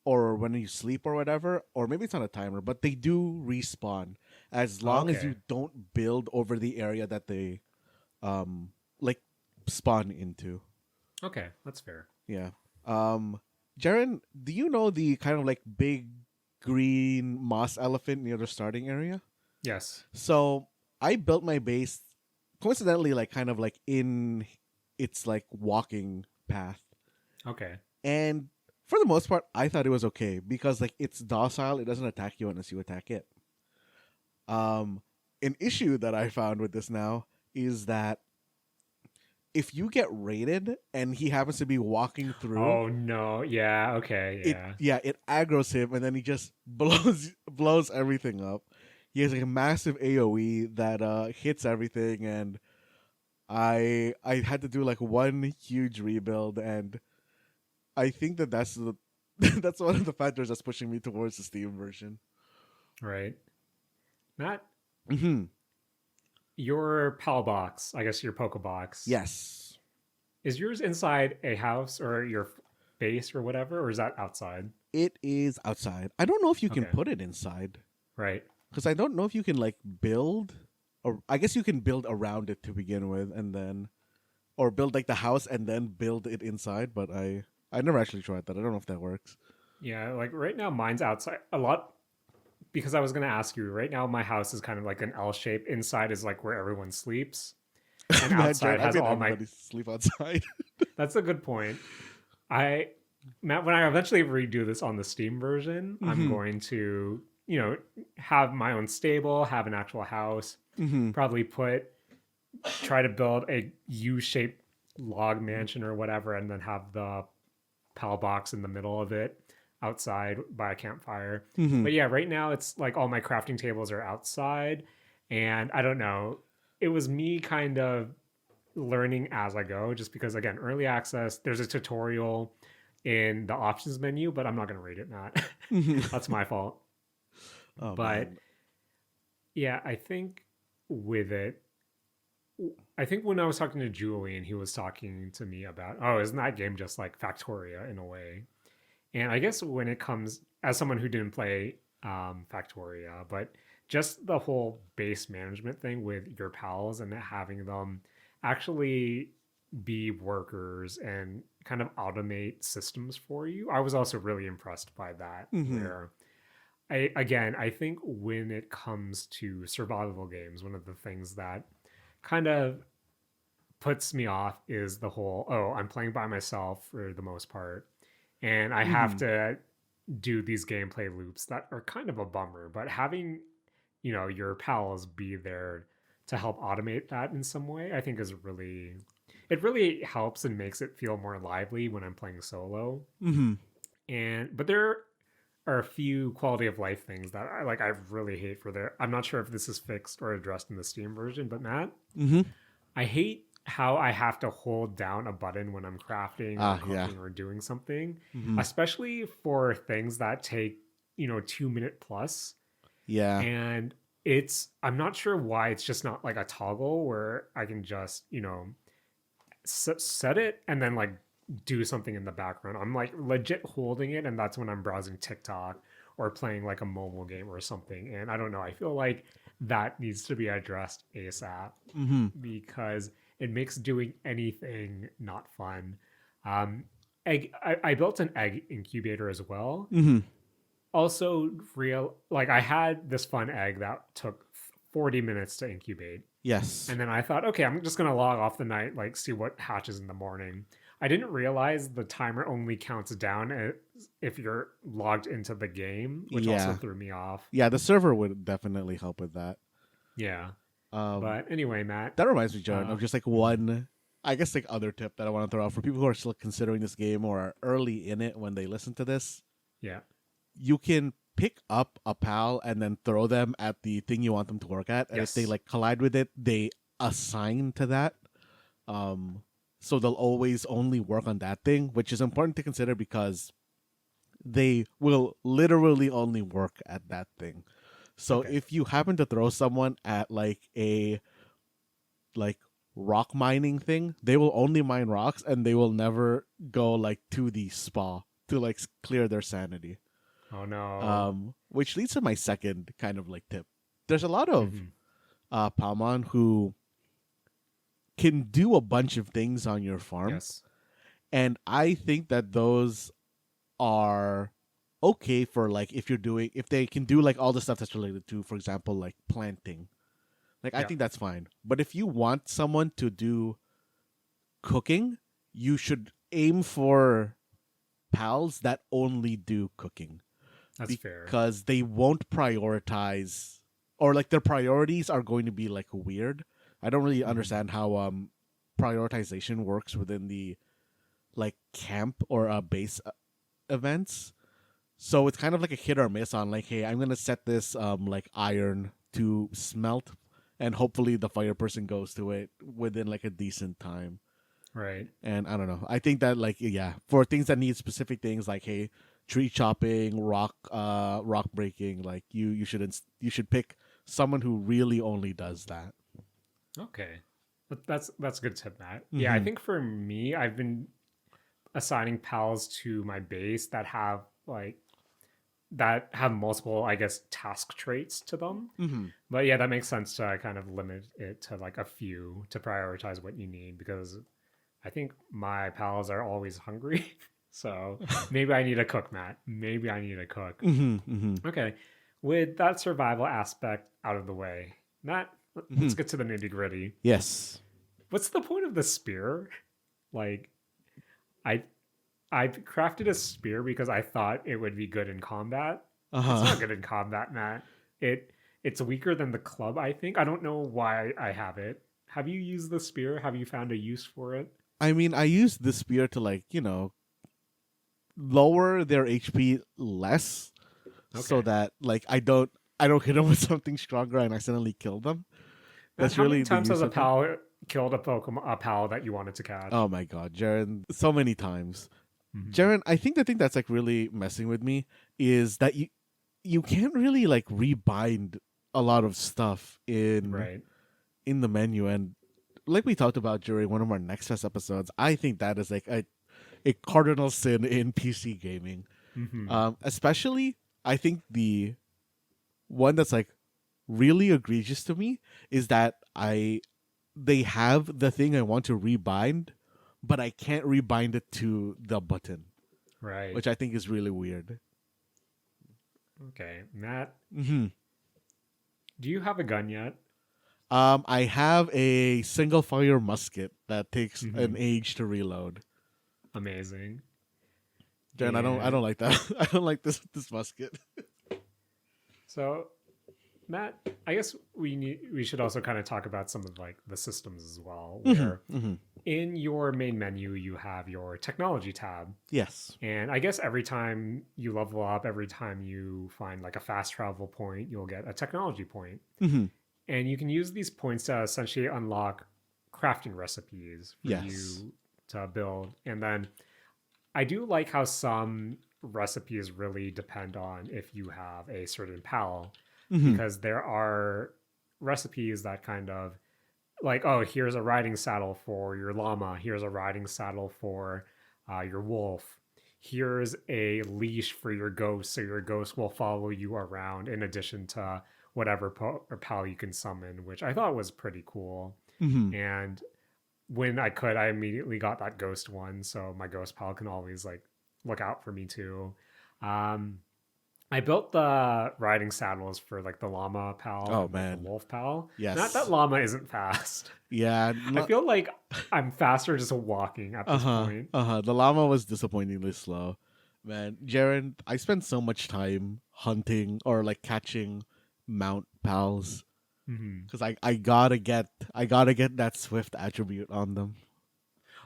or when you sleep or whatever, or maybe it's on a timer, but they do respawn as long as Okay. you don't build over the area that they like spawn into. Okay, that's fair. Yeah. Jaren, do you know the kind of like big green moss elephant near the starting area? Yes. So I built my base coincidentally like kind of like in its like walking path. Okay. And for the most part, I thought it was okay because like it's docile, it doesn't attack you unless you attack it. Um an issue that I found with this now is that if you get raided and he happens to be walking through, Oh no. Yeah. Okay. it Yeah. yeah, it aggroes him and then he just blows everything up. He has like a massive AoE that hits everything, and I had to do like one huge rebuild, and I think that that's the that's one of the factors that's pushing me towards the Steam version. Right. Matt, Hmm. your PAL box, I guess your Poke box, Yes, is yours inside a house or your base or whatever, or is that outside? it is outside. I don't know if you can Okay. put it inside Right. because I don't know if you can like build, or I guess you can build around it to begin with, and then or build like the house and then build it inside. But I never actually tried that. I don't know if that works. Yeah. Like right now, mine's outside a lot because I was going to ask you. Right now, my house is kind of like an L shape. Inside is like where everyone sleeps, and Man, outside Jared, I has made all my. everybody sleep outside. That's a good point. I Matt, when I eventually redo this on the Steam version, I'm Hmm. going to, have my own stable, have an actual house, Mm-hmm. probably try to build a U-shaped log mansion or whatever, and then have the PAL box in the middle of it outside by a campfire. Mm-hmm. But yeah, right now it's like all my crafting tables are outside. And I don't know. It was me kind of learning as I go, just because, again, early access, there's a tutorial in the options menu, but I'm not going to read it, Matt. Mm-hmm. That's my fault. Oh But man. yeah, with it, I think when I was talking to Julian, he was talking to me about, oh, isn't that game just like Factoria in a way? And I guess when it comes, as someone who didn't play Factoria, but just the whole base management thing with your pals and having them actually be workers and kind of automate systems for you, I was also really impressed by that. Mm-hmm. Where I think when it comes to survival games, one of the things that kind of puts me off is the whole, oh, I'm playing by myself for the most part and I have Mm-hmm. to do these gameplay loops that are kind of a bummer. But having, your pals be there to help automate that in some way, I think it really helps and makes it feel more lively when I'm playing solo. Mm-hmm. But there are a few quality of life things that I really hate for there. I'm not sure if this is fixed or addressed in the Steam version, but Matt, Mm-hmm. I hate how I have to hold down a button when I'm crafting or Ah, yeah. cooking or doing something, Mm-hmm. especially for things that take, 2 minute plus. Yeah. And I'm not sure why it's just not like a toggle where I can just, set it and then like do something in the background. I'm like legit holding it, and that's when I'm browsing TikTok or playing like a mobile game or something. And I don't know, I feel like that needs to be addressed ASAP Mm-hmm. because it makes doing anything not fun. I built an egg incubator as well. Mm-hmm. Also, I had this fun egg that took 40 minutes to incubate. Yes. And then I thought, okay, I'm just gonna log off the night, like see what hatches in the morning. I didn't realize the timer only counts down if you're logged into the game, which also Yeah. threw me off. Yeah, the server would definitely help with that. Yeah. Um, But anyway, Matt. that reminds me, John, Uh, of just like mhm. one, I guess, like other tip that I want to throw out for people who are still considering this game or are early in it when they listen to this. Yeah. You can pick up a pal and then throw them at the thing you want them to work at, and if they Yes. like collide with it, they assign to that. Um, so they'll always only work on that thing, which is important to consider because they will literally only work at that thing. So Okay. if you happen to throw someone at like a like rock mining thing, they will only mine rocks and they will never go like to the spa to like clear their sanity. Oh no. Which leads to my second kind of like tip. There's a lot of Hmm. Palmon who can do a bunch of things on your farm, Yes. and I think that those are okay for like if they can do like all the stuff that's related to, for example, like planting. Like I Yeah. think that's fine. But if you want someone to do cooking, you should aim for pals that only do cooking That's fair. because they won't prioritize or like their priorities are going to be like weird. I don't really Hmm. understand how prioritization works within the like camp or base events. So it's kind of like a hit or miss on like, hey, I'm gonna set this like iron to smelt, and hopefully the fire person goes to it within like a decent time. Right. And I don't know. I think that like yeah, for things that need specific things like hey, tree chopping, rock breaking, like you should pick someone who really only does that. Okay. That's a good tip, Matt. Yeah, I Mm-hmm. think for me, I've been assigning pals to my base that have multiple, I guess, task traits to them. Mm-hmm. But yeah, that makes sense to kind of limit it to like a few to prioritize what you need because I think my pals are always hungry. So maybe I need a cook, Matt. Maybe I need a cook. Mm-hmm. Mm-hmm. Okay. With that survival aspect out of the way, Matt, Mm-hmm. let's get to the nitty gritty. Yes. What's the point of the spear? Like, I I crafted a spear because I thought it would be good in combat. It's Uh-huh. not good in combat, Matt. It's weaker than the club, I think. I don't know why I have it. Have you used the spear? Have you found a use for it? I mean, I use the spear to like, lower their HP less so Okay. that like I don't hit them with something stronger and accidentally kill them. Matt, That's how many really the times has use a of it. pal killed a pal that you wanted to Oh catch? my god, Jaren, so many times. Hmm. Jaren, I think the thing that's like really messing with me is that you can't really like rebind a lot of stuff Right. in the menu, and like we talked about during one of our Next Fest episodes, I think that is like a cardinal sin in PC gaming. Hmm. Especially I think the one that's like really egregious to me is that I they have the thing I want to rebind, but I can't rebind it to the button, Right. which I think is really weird. Okay. Matt, Hmm. do you have a gun yet? I have a single fire musket that takes an Hmm. age to reload. Amazing. Darren, I don't And like that. I don't like this musket. so, Matt, I guess we should also kind of talk about some of like the systems as well, Hmm. where Hmm. in your main menu you have your technology tab. Yes. And I guess every time you level up, every time you find like a fast travel point, you'll get a technology point. Hmm. And you can use these points to essentially unlock crafting recipes for Yes. you to build. And then I do like how some recipes really depend on if you have a certain pal, Hmm. because there are recipes that kind of like, oh, here's a riding saddle for your llama, here's a riding saddle for your wolf, here's a leash for your ghost, so your ghost will follow you around in addition to whatever or pal you can summon, which I thought was pretty cool. Hmm. And when I could, I immediately got that ghost one, so my ghost pal can always like look out for me too. Um, I built the riding saddles for like the llama pal Oh and like the man. wolf pal. Not that Yes. llama isn't fast. Yeah. I feel like I'm faster just walking at Uh this huh. point. Uh huh. The llama was disappointingly slow. Man, Jaren, I spent so much time hunting or like catching mount pals Hmm. because I gotta get that swift attribute on them.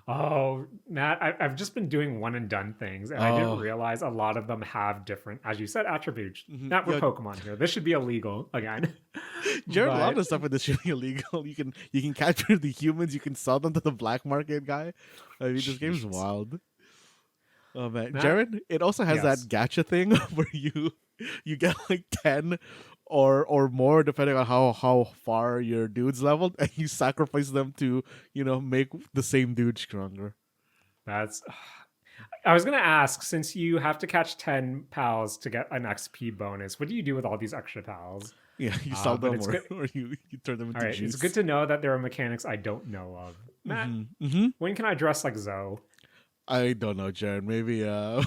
Oh, Matt, I've just been doing one and done things, and I didn't Oh, realize a lot of them have different, as you said, attributes. mhm. Matt, we're Yo, Pokemon here. This should be illegal again. Jared, a lot But of stuff in this should be illegal. You can capture the humans. You can sell them to the black market guy. I mean, this game's jeez. wild. Oh man, Matt, Jared, it also has that yes. gacha thing where you get like 10 or more depending on how far your dude's leveled, and you sacrifice them to make the same dude stronger. That's I was gonna ask, since you have to catch 10 pals to get an XP bonus, what do you do with all these extra pals? Yeah, you sell But them it's or good. or you turn them All into right, it's good juice. to know that there are mechanics I don't know of. Matt, Hmm. Hmm. when can I dress like Zoe? I don't know, Jared. Maybe I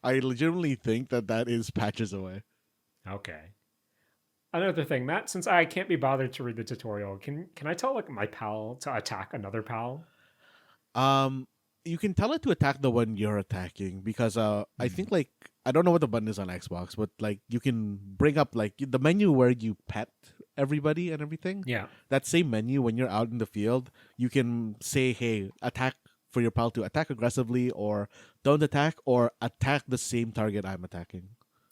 legitimately think that is patches away. Okay. Another thing, Matt, since I can't be bothered to read the tutorial, can I tell like my pal to attack another pal? Um, you can tell it to attack the one you're attacking because I Hmm. think like I don't know what the button is on Xbox, but like you can bring up like the menu where you pet everybody and everything. Yeah. That same menu when you're out in the field, you can say, "Hey, attack." For your pal to attack aggressively, or don't attack, or attack the same target I'm attacking.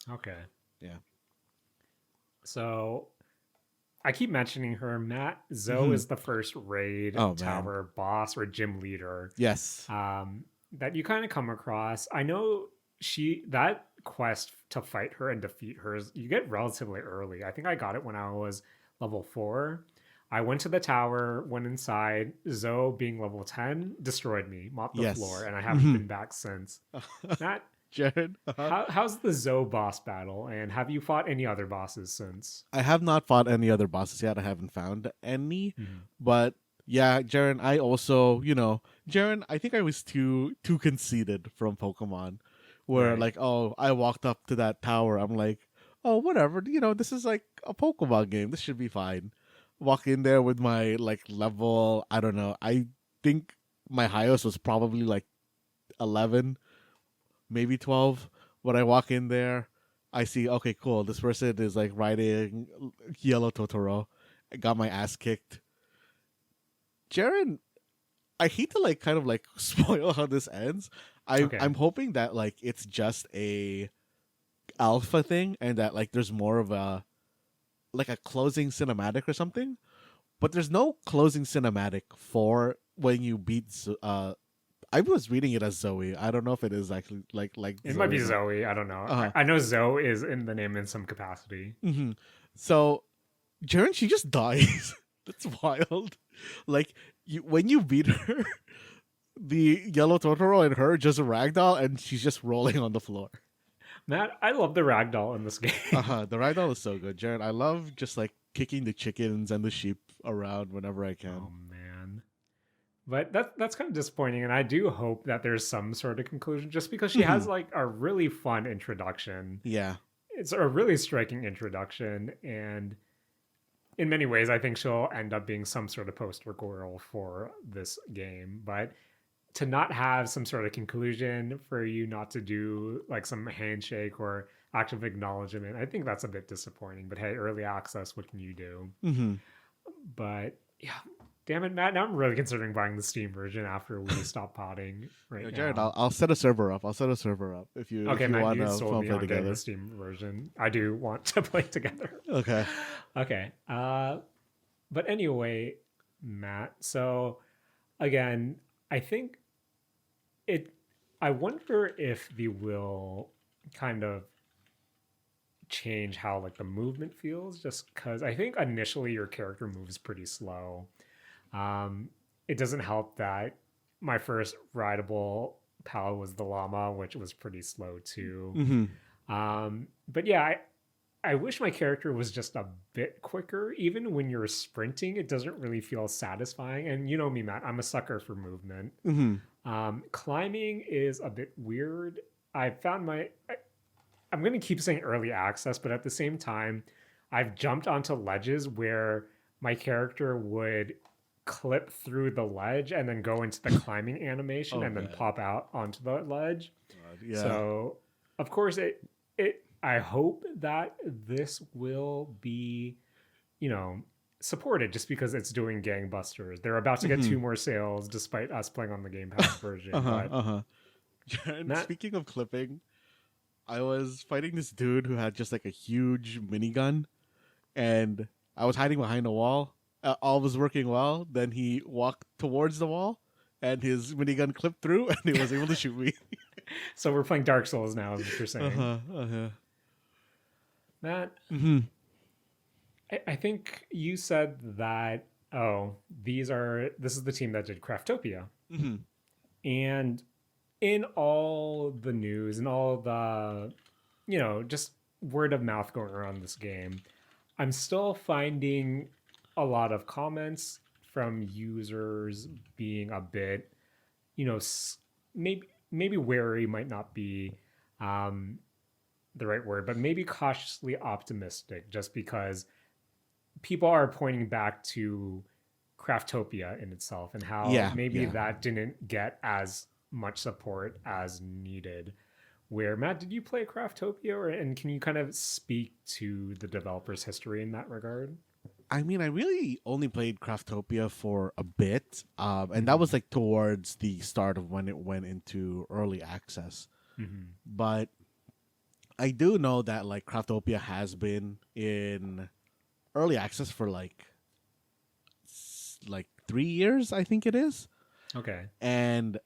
Okay. Yeah. So I keep mentioning her. Matt, Zoe Hmm. is the first raid Oh man. tower boss or gym leader Yes. that you kind of come across. I know that quest to fight her and defeat her, you get relatively early. I think I got it when I was level 4. I went to the tower, went inside. Zoe, being level 10, destroyed me, mopped the floor, Yes. and I haven't Hmm. been back since. Matt, Jared. how's the Zoe boss battle, and have you fought any other bosses since? I have not fought any other bosses yet. I haven't found any, Mhm. but yeah, Jaren. I also, Jaren. I think I was too conceited from Pokemon, where Right. like, oh, I walked up to that tower. I'm like, oh, whatever. This is like a Pokemon game. This should be fine. Walk in there with my like level. I don't know. I think my highest was probably like 11, maybe 12. When I walk in there, I see. Okay, cool. This person is like riding yellow Totoro. I got my ass kicked. Jaren, I hate to like kind of like spoil how this ends. Okay. I'm hoping that like it's just a alpha thing and that like there's more of a like a closing cinematic or something. But there's no closing cinematic for when you beat I was reading it as Zoe. I don't know if it is actually like It might Zoe be or not. Zoe. I don't know. Uh-huh. I know Zoe is in the name in some capacity. Hmm. So Jaren, she just dies. That's wild. Like when you beat her, the yellow Totoro and her just ragdoll, and she's just rolling on the floor. Matt, I love the ragdoll in this game. The ragdoll is so good, Jaren. I love just like kicking the chickens and the sheep around whenever I Oh can. man. But that's kind of disappointing, and I do hope that there's some sort of conclusion, just because she Hmm. has like a really fun introduction. Yeah. It's a really striking introduction, and in many ways, I think she'll end up being some sort of poster girl for this game. But to not have some sort of conclusion, for you not to do like some handshake or act of acknowledgement, I think that's a bit disappointing. But hey, early access, what can you do? Hmm. But yeah, damn it, Matt. Now I'm really considering buying the Steam version after we stop potting right Jared, now. I'll set a server up. I'll set a server up if Okay, you Matt, want you to sold me play on getting the together. Steam version. I do want to play together. Okay. Okay. But anyway, Matt. So again, I think it. I wonder if the will kind of change how like the movement feels, just because I think initially your character moves pretty slow. It doesn't help that my first rideable pal was the llama, which was pretty slow too. Hmm. But yeah, I wish my character was just a bit quicker. Even when you're sprinting, it doesn't really feel satisfying. And you know me, Matt, I'm a sucker for movement. Hmm. Climbing is a bit weird. I found I'm going to keep saying early access, but at the same time, I've jumped onto ledges where my character would clip through the ledge and then go into the climbing animation Oh and then man. pop out onto the ledge. Yeah. So, of course, it I hope that this will be, you know, supported just because it's doing gangbusters. They're about to get Hmm. 2 more sales despite us playing on the Game Pass version. Uh huh. But Uh huh. Jared, Matt, speaking of clipping, I was fighting this dude who had just like a huge minigun, and I was hiding behind a wall. All was working well. Then he walked towards the wall, and his minigun clipped through, and he was able to shoot me. so we're playing Dark Souls now, is what you're Uh saying. huh. Uh huh. Matt, Hmm. I think you said that, oh, this is the team that did Craftopia. Hmm. And in all the news and all the, just word of mouth going around this game, I'm still finding a lot of comments from users being a bit, you know, maybe wary might not be um, the right word, but maybe cautiously optimistic, just because people are pointing back to Craftopia in itself and how Yeah. maybe Yeah. that didn't get as much support as needed. Where Matt, did you play Craftopia, and can you kind of speak to the developer's history in that regard? I mean, I really only played Craftopia for a bit, and that Mm-hmm. was like towards the start of when it went into early access. Mm-hmm. But I do know that like Craftopia has been in early access for like 3 years, I think it is, Okay. and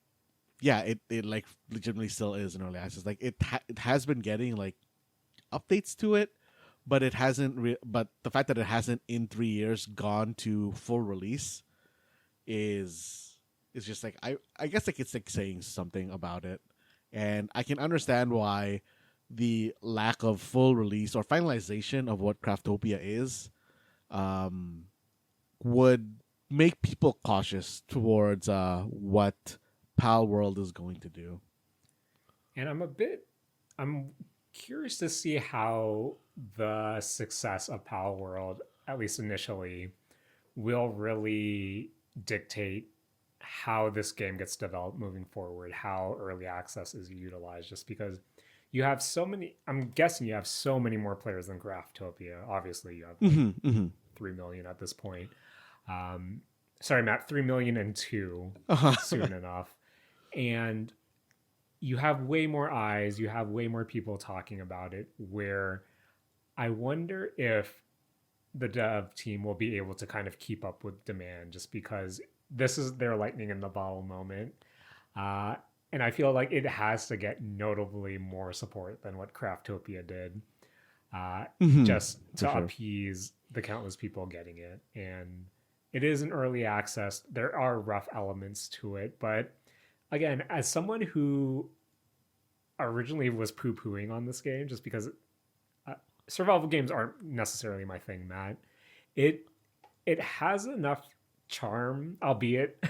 yeah, it like legitimately still is in early access. Like it has been getting like updates to it, but it hasn't. But the fact that it hasn't in 3 years gone to full release is just like I guess like it's like saying something about it, and I can understand why the lack of full release or finalization of what Craftopia is um, would make people cautious towards what Palworld is going to do. And I'm curious to see how the success of Palworld, at least initially, will really dictate how this game gets developed moving forward, how early access is utilized. Just because, you have so many. I'm guessing you have so many more players than Craftopia. Obviously, you have like Hmm. Hmm. 3 million at this point. Um, sorry, Matt, 3 million and 2 Uh-huh. soon enough, and you have way more eyes. You have way more people talking about it. Where I wonder if the dev team will be able to kind of keep up with demand, just because this is their lightning in the bottle moment. Uh, and I feel like it has to get notably more support than what Craftopia did, uh, Hmm. just For to sure. appease the countless people getting it. And it is an early access. There are rough elements to it, but again, as someone who originally was poo pooing on this game, just because uh, survival games aren't necessarily my thing, Matt. It it has enough charm, albeit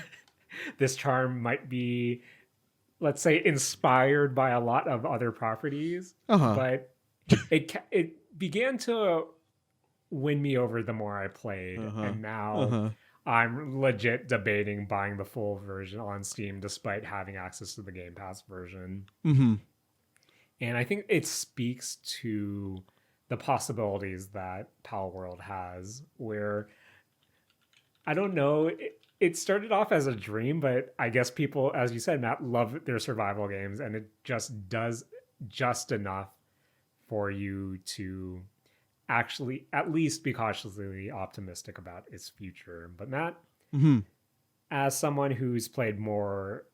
this charm might be, let's say, inspired by a lot of other properties, Uh-huh. but it began to win me over the more I played, Uh-huh. and now Uh-huh. I'm legit debating buying the full version on Steam despite having access to the Game Pass version. Hmm. And I think it speaks to the possibilities that Palworld has, where I don't know, it started off as a dream, but I guess people, as you said, Matt, love their survival games, and it just does just enough for you to actually at least be cautiously optimistic about its future. But Matt, Hmm. as someone who's played more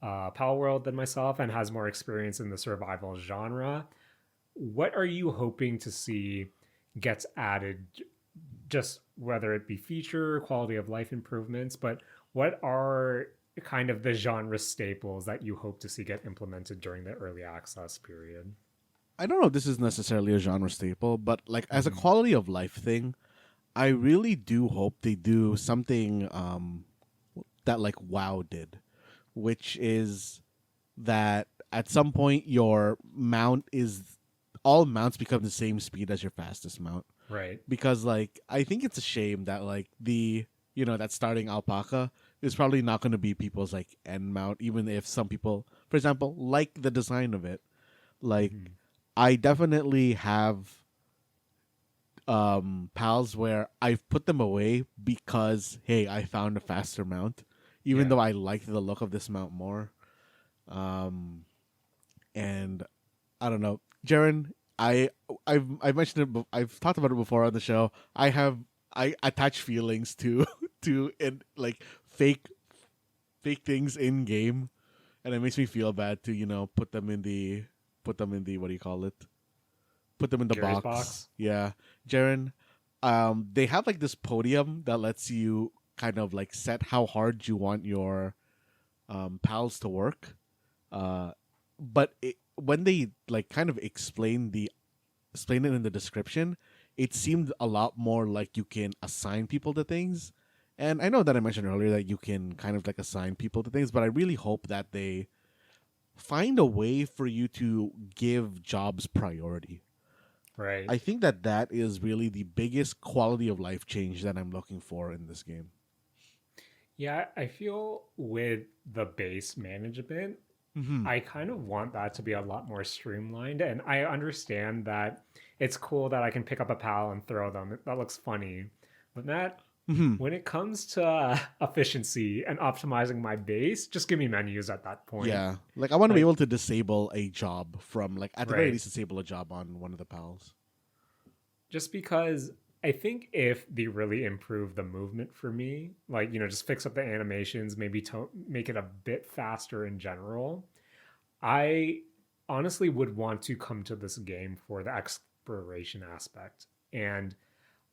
Pal World than myself and has more experience in the survival genre, what are you hoping to see gets added? Just whether it be feature, quality of life improvements, but what are kind of the genre staples that you hope to see get implemented during the early access period? I don't know if this is necessarily a genre staple, but like as a Mm-hmm. quality of life thing, I really do hope they do something that like WoW did, which is that at some point your mount is all mounts become the same speed as your fastest mount. Right. Because like I think it's a shame that like the that starting alpaca is probably not going to be people's like end mount, even if some people, for example, like the design of it. Like Mm-hmm. I definitely have pals where I've put them away because hey, I found a faster mount, even Yeah. though I liked the look of this mount more. Um, and I don't know, Jaren. I've mentioned it. I've talked about it before on the show. I attach feelings to like fake fake things in game, and it makes me feel bad to put them in the what do you call it? Put them in the Gary's box. box. Yeah, Jaren. They have like this podium that lets you kind of like set how hard you want your pals to work. Uh, but when they like kind of explain it in the description, it seemed a lot more like you can assign people to things. And I know that I mentioned earlier that you can kind of like assign people to things, but I really hope that they find a way for you to give jobs priority. Right. I think that that is really the biggest quality of life change that I'm looking for in this game. Yeah, I feel with the base management, Mm-hmm. I kind of want that to be a lot more streamlined. And I understand that it's cool that I can pick up a pal and throw them. That looks funny. But Matt, Mm-hmm. when it comes to efficiency and optimizing my base, just give me menus at that point. Yeah, like I want to be Like, able to disable a job from like at the very right. least disable a job on one of the pals. Just because I think if they really improve the movement for me, like, just fix up the animations, maybe to make it a bit faster in general, I honestly would want to come to this game for the exploration aspect. And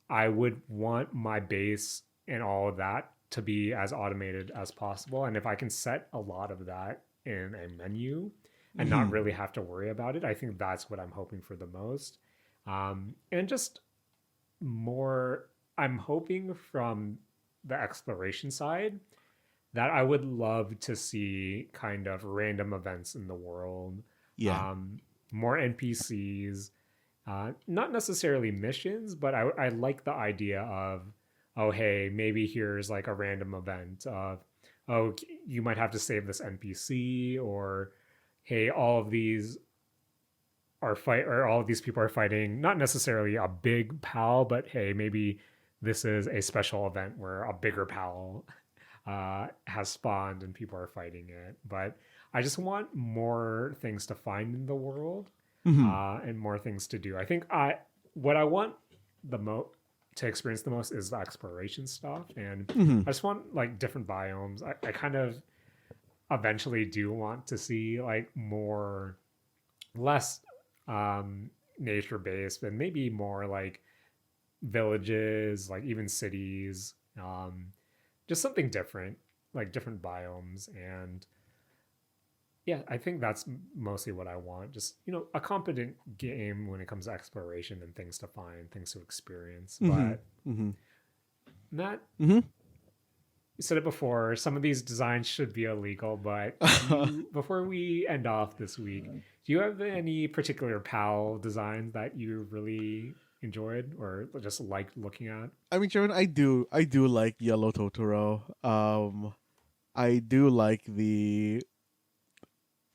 I would want my base and all of that to be as automated as possible. And if I can set a lot of that in a menu and not Mm-hmm. really have to worry about it, I think that's what I'm hoping for the most. And just more, I'm hoping from the exploration side that I would love to see kind of random events in the world, Yeah. um, more NPCs, not necessarily missions, but I like the idea of, oh, hey, maybe here's like a random event of, oh, you might have to save this NPC, or hey, all of these. or all of these people are fighting not necessarily a big pal, but hey, maybe this is a special event where a bigger pal has spawned and people are fighting it. But I just want more things to find in the world, Mm-hmm. and more things to do. I think what I want the most to experience the most is the exploration stuff, and Mm-hmm. I just want like different biomes. I kind of eventually do want to see like more less nature based, but maybe more like villages, like even cities, just something different, like different biomes. And yeah, I think that's mostly what I want. Just, a competent game when it comes to exploration and things to find, things to experience. Mm-hmm. But Mm-hmm. Matt, Mm-hmm. you said it before, some of these designs should be illegal, but do you, before we end off this week, do you have any particular PAL designs that you really enjoyed or just liked looking at? I mean, Sharon, I do like Yellow Totoro. I do like the.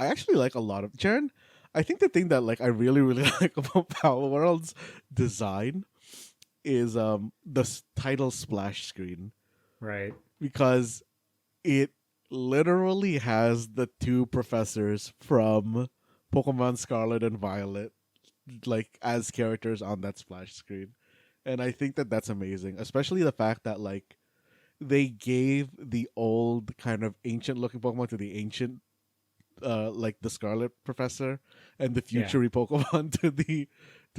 I actually like a lot of Sharon. I think the thing that like I really really like about Power World's design is the title splash screen, Right. because it literally has the two professors from Pokemon Scarlet and Violet like as characters on that splash screen. And I think that that's amazing, especially the fact that like they gave the old kind of ancient looking Pokemon to the ancient like the Scarlet Professor, and the Yeah. future Pokemon to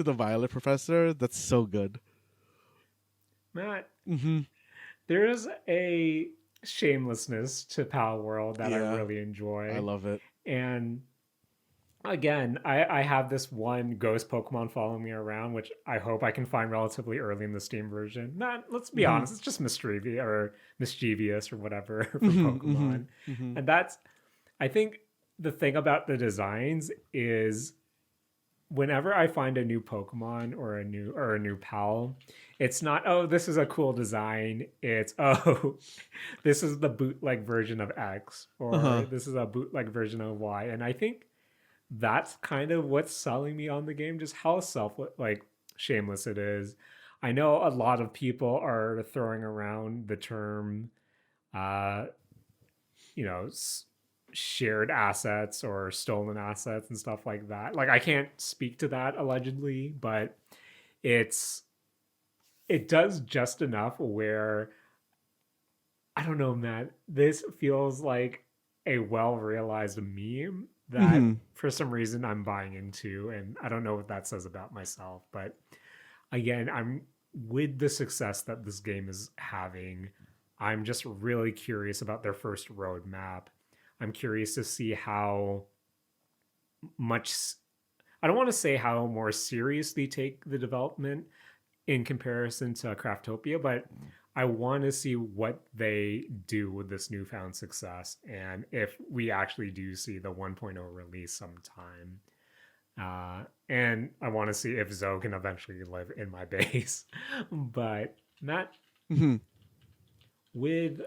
the Violet Professor. That's so good. Matt, Mm-hmm. there is a shamelessness to Pal World that I Yeah, really I enjoy. love it. And again, I have this one ghost Pokemon following me around, which I hope I can find relatively early in the Steam version. Not, let's be Mm-hmm. honest, it's just mischievous or whatever from Mm-hmm. Mm-hmm. Pokemon. Mm-hmm. And that's, I think the thing about the designs is whenever I find a new Pokemon or a new pal, it's not, oh, this is a cool design. It's, oh, this is the bootleg version of X, Uh-huh. or this is a bootleg version of Y. And I think that's kind of what's selling me on the game, just how like shameless it is. I know a lot of people are throwing around the term uh you know shared assets or stolen assets and stuff like that. Like I can't speak to that allegedly, but it's it does just enough where I don't know, man. This feels like a well realized meme that Mm-hmm. for some reason I'm buying into. And I don't know what that says about myself. But again, I'm with the success that this game is having. I'm just really curious about their first roadmap. I'm curious to see how much, I don't want to say how more seriously take the development in comparison to Craftopia, but I want to see what they do with this newfound success and if we actually do see the 1.0 release sometime. And I want to see if Zoe can eventually live in my base. But Matt, Mm-hmm. with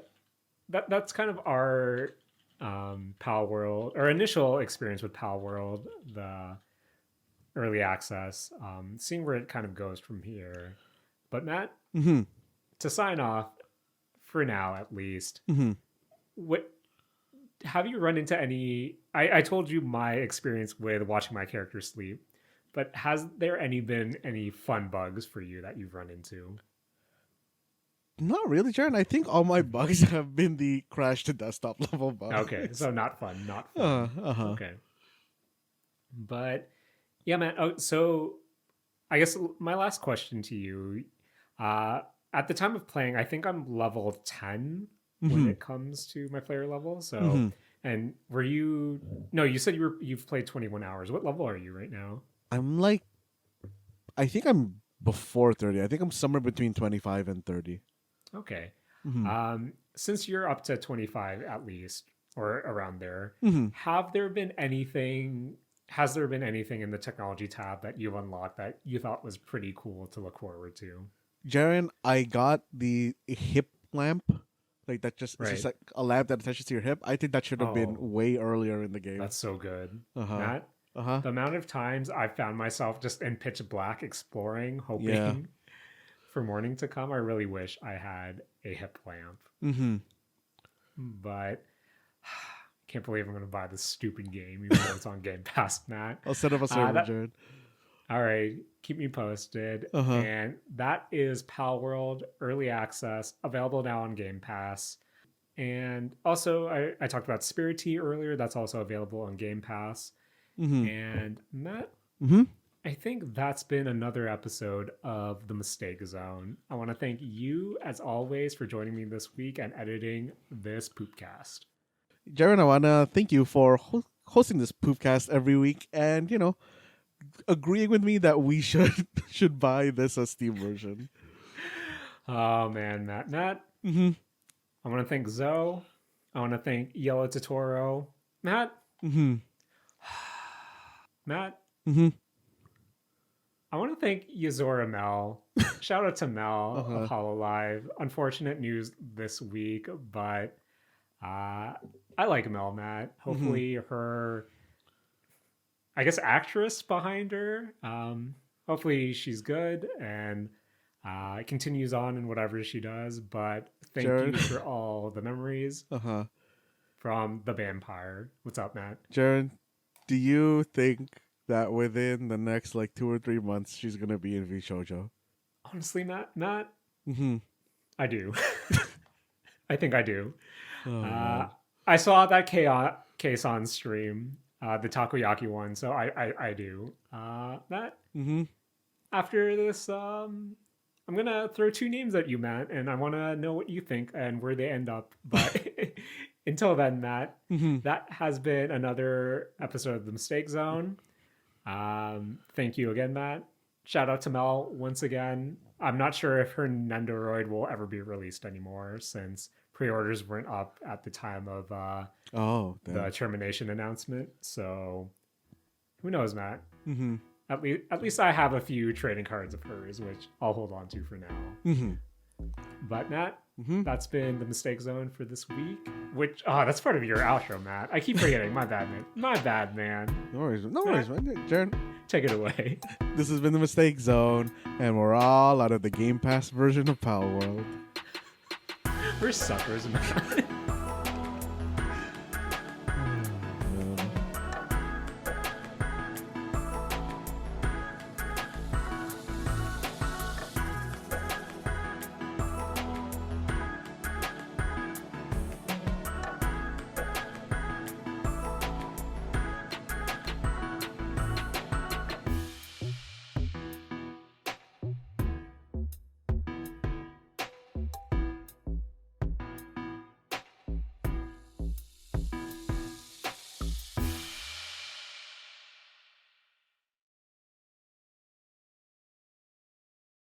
that's kind of our Pal World, our initial experience with Pal World, the early access, seeing where it kind of goes from here. But Matt, Mm-hmm. to sign off for now at least, Mm-hmm. what have you run into any? I told you my experience with watching my character sleep, but has there been any fun bugs for you that you've run into? Not really, Sharon. I think all my bugs have been the crash to desktop level Okay, bugs. so not fun, not fun. Uh-huh. Okay, but yeah, man. Oh, so I guess my last question to you, uh, at the time of playing, I think I'm level 10 when Mm-hmm. it comes to my player level. So, Mm-hmm. and were you? No, you said you've played 21 hours. What level are you right now? I'm like, I think I'm before 30. I think I'm somewhere between 25 and 30. Okay. Mm-hmm. Since you're up to 25 at least, or around there, Mm-hmm. have there been anything? Has there been anything in the technology tab that you've unlocked that you thought was pretty cool to look forward to? Jaren, I got the hip lamp. Like that just it's just Right. like a lamp that attaches to your hip. I think that should have been Oh, way earlier in the game. that's so good. Uh-huh. Matt? Uh-huh. The amount of times I've found myself just in pitch black exploring, hoping Yeah. for morning to come. I really wish I had a hip lamp. Mm-hmm. But can't believe I'm going to buy this stupid game, even though it's on Game Pass, Matt. I'll set up a server, Jared. All right, keep me posted. Uh-huh. And that is Palworld Early Access, available now on Game Pass. And also, I talked about Spirittea earlier. That's also available on Game Pass. Mm-hmm. And Matt, Mm-hmm. I think that's been another episode of The Mistake Zone. I want to thank you, as always, for joining me this week and editing this Poopcast. Jaren, I want to thank you for hosting this Poopcast every week and, agreeing with me that we should buy this Steam version. Oh, man, Matt. Mm-hmm. I want to thank Zoe. I want to thank Yellow Totoro. Matt. Mm-hmm. Matt. Mm-hmm. I want to thank Yazora Mel. Shout out to Mel of Hololive. Unfortunate news this week, but I like Mel, Matt. Hopefully her, I guess, actress behind her, hopefully she's good and continues on in whatever she does. But thank you for all the memories from the vampire. What's up, Matt? Jaren, do you think that within the next 2 or 3 months she's gonna be in V Shoujo? Honestly, Matt, Mm-hmm. I do. I think I do. Oh, I saw that case on stream, the takoyaki one, so I do. Matt, after this, I'm gonna throw 2 names at you, Matt, and I want to know what you think and where they end up. But until then, Matt, that has been another episode of The Mistake Zone. Thank you again, Matt. Shout out to Mel once again. I'm not sure if her Nendoroid will ever be released anymore since pre-orders weren't up at the time of the termination announcement. So who knows, Matt? Mm-hmm. At least I have a few trading cards of hers, which I'll hold on to for now. Mm-hmm. But Matt, that's been The Mistake Zone for this week. Which that's part of your outro, Matt. I keep forgetting. My bad, man. My bad, man. No worries, man. Jaren, take it away. This has been The Mistake Zone, and we're all out of the Game Pass version of Palworld. We're suckers, man.